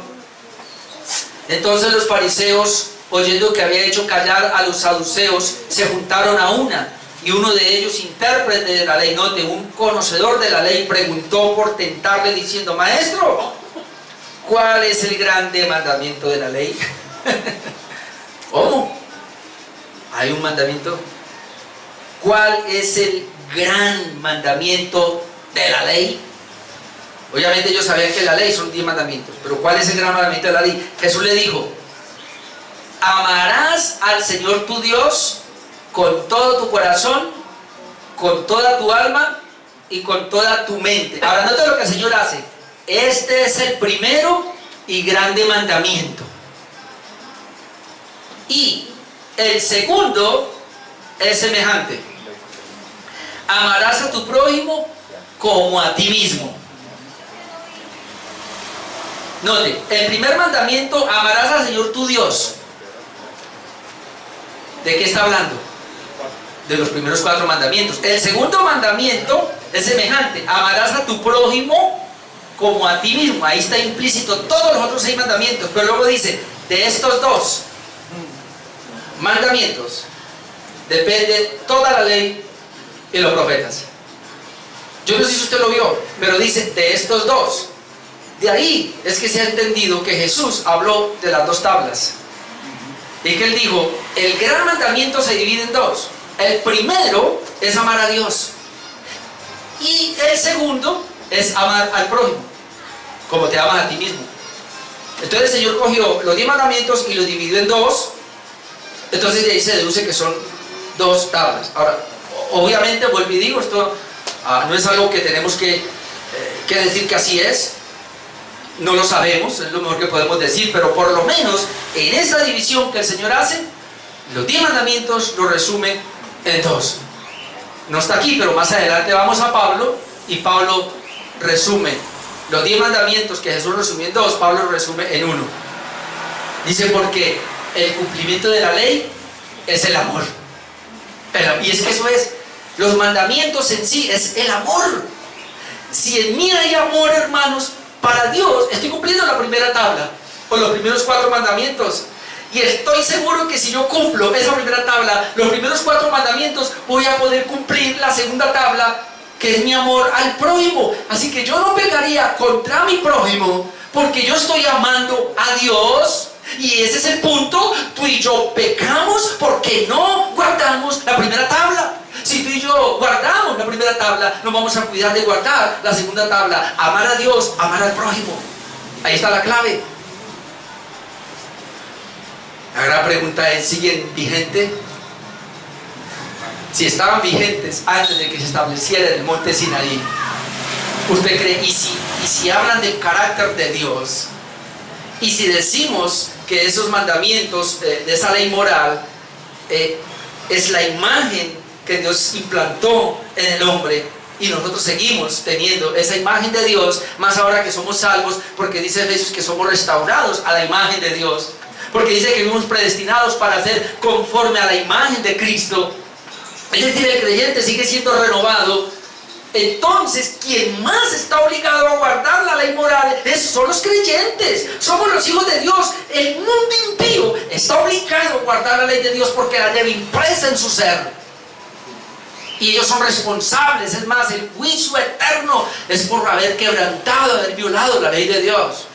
Entonces los fariseos, oyendo que había hecho callar a los saduceos, se juntaron a una, y uno de ellos, intérprete de la ley, note, un conocedor de la ley, preguntó por tentarle diciendo: Maestro, ¿cuál es el grande mandamiento de la ley? ¿Cómo? ¿Hay un mandamiento? ¿Cuál es el gran mandamiento de la ley? Obviamente ellos sabían que la ley son 10 mandamientos, pero ¿cuál es el gran mandamiento de la ley? Jesús le dijo: amarás al Señor tu Dios con todo tu corazón, con toda tu alma y con toda tu mente. Ahora nota lo que el Señor hace. Este es el primero y grande mandamiento. Y el segundo es semejante: amarás a tu prójimo como a ti mismo. Note, el primer mandamiento: amarás al Señor tu Dios. ¿De qué está hablando? De los primeros 4 mandamientos. El segundo mandamiento es semejante: amarás a tu prójimo como a ti mismo. Ahí está implícito todos los otros 6 mandamientos, pero luego dice: de estos 2 mandamientos depende toda la ley y los profetas. Yo no sé si usted lo vio, pero dice: de estos 2. De ahí es que se ha entendido que Jesús habló de las 2 tablas, y que Él dijo: el gran mandamiento se divide en 2. El primero es amar a Dios, y el segundo es amar al prójimo como te amas a ti mismo. Entonces el Señor cogió los 10 mandamientos y los dividió en 2. Entonces de ahí se deduce que son 2 tablas. Ahora, obviamente, vuelvo y digo, esto no es algo que tenemos que decir que así es. No lo sabemos, es lo mejor que podemos decir, pero por lo menos en esta división que el Señor hace, los 10 mandamientos lo resume en 2. No está aquí, pero más adelante vamos a Pablo, y Pablo resume los 10 mandamientos que Jesús resumió en 2, Pablo lo resume en 1. Dice: porque el cumplimiento de la ley es el amor. Y es que eso es, los mandamientos en sí es el amor. Si en mí hay amor, hermanos, para Dios, estoy cumpliendo la primera tabla, o los primeros 4 mandamientos. Y estoy seguro que si yo cumplo esa primera tabla, los primeros 4 mandamientos, voy a poder cumplir la segunda tabla, que es mi amor al prójimo. Así que yo no pecaría contra mi prójimo, porque yo estoy amando a Dios. Y ese es el punto. Tú y yo pecamos porque no guardamos la primera tabla. Si tú y yo guardamos la primera tabla, nos vamos a cuidar de guardar la segunda tabla: amar a Dios, amar al prójimo. Ahí está la clave. La gran pregunta es: ¿siguen vigentes? Si estaban vigentes antes de que se estableciera el monte Sinaí, ¿usted cree? Y si hablan del carácter de Dios, y si decimos que esos mandamientos de esa ley moral es la imagen que Dios implantó en el hombre, y nosotros seguimos teniendo esa imagen de Dios, más ahora que somos salvos, porque dice Efesios que somos restaurados a la imagen de Dios, porque dice que fuimos predestinados para ser conforme a la imagen de Cristo. Es decir, el creyente sigue siendo renovado. Entonces, quien más está obligado a guardar la ley moral son los creyentes. Somos los hijos de Dios. El mundo impío está obligado a guardar la ley de Dios porque la lleva impresa en su ser. Y ellos son responsables. Es más, el juicio eterno es por haber quebrantado, haber violado la ley de Dios.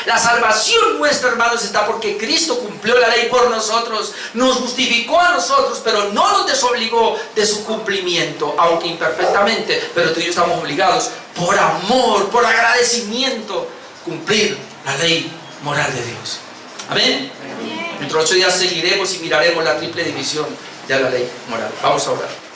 La salvación nuestra, hermanos, está porque Cristo cumplió la ley por nosotros, nos justificó a nosotros, pero no nos desobligó de su cumplimiento, aunque imperfectamente, pero tú y yo estamos obligados por amor, por agradecimiento, cumplir la ley moral de Dios. Amén. Dentro de 8 días seguiremos y miraremos la triple división de la ley moral. Vamos a orar.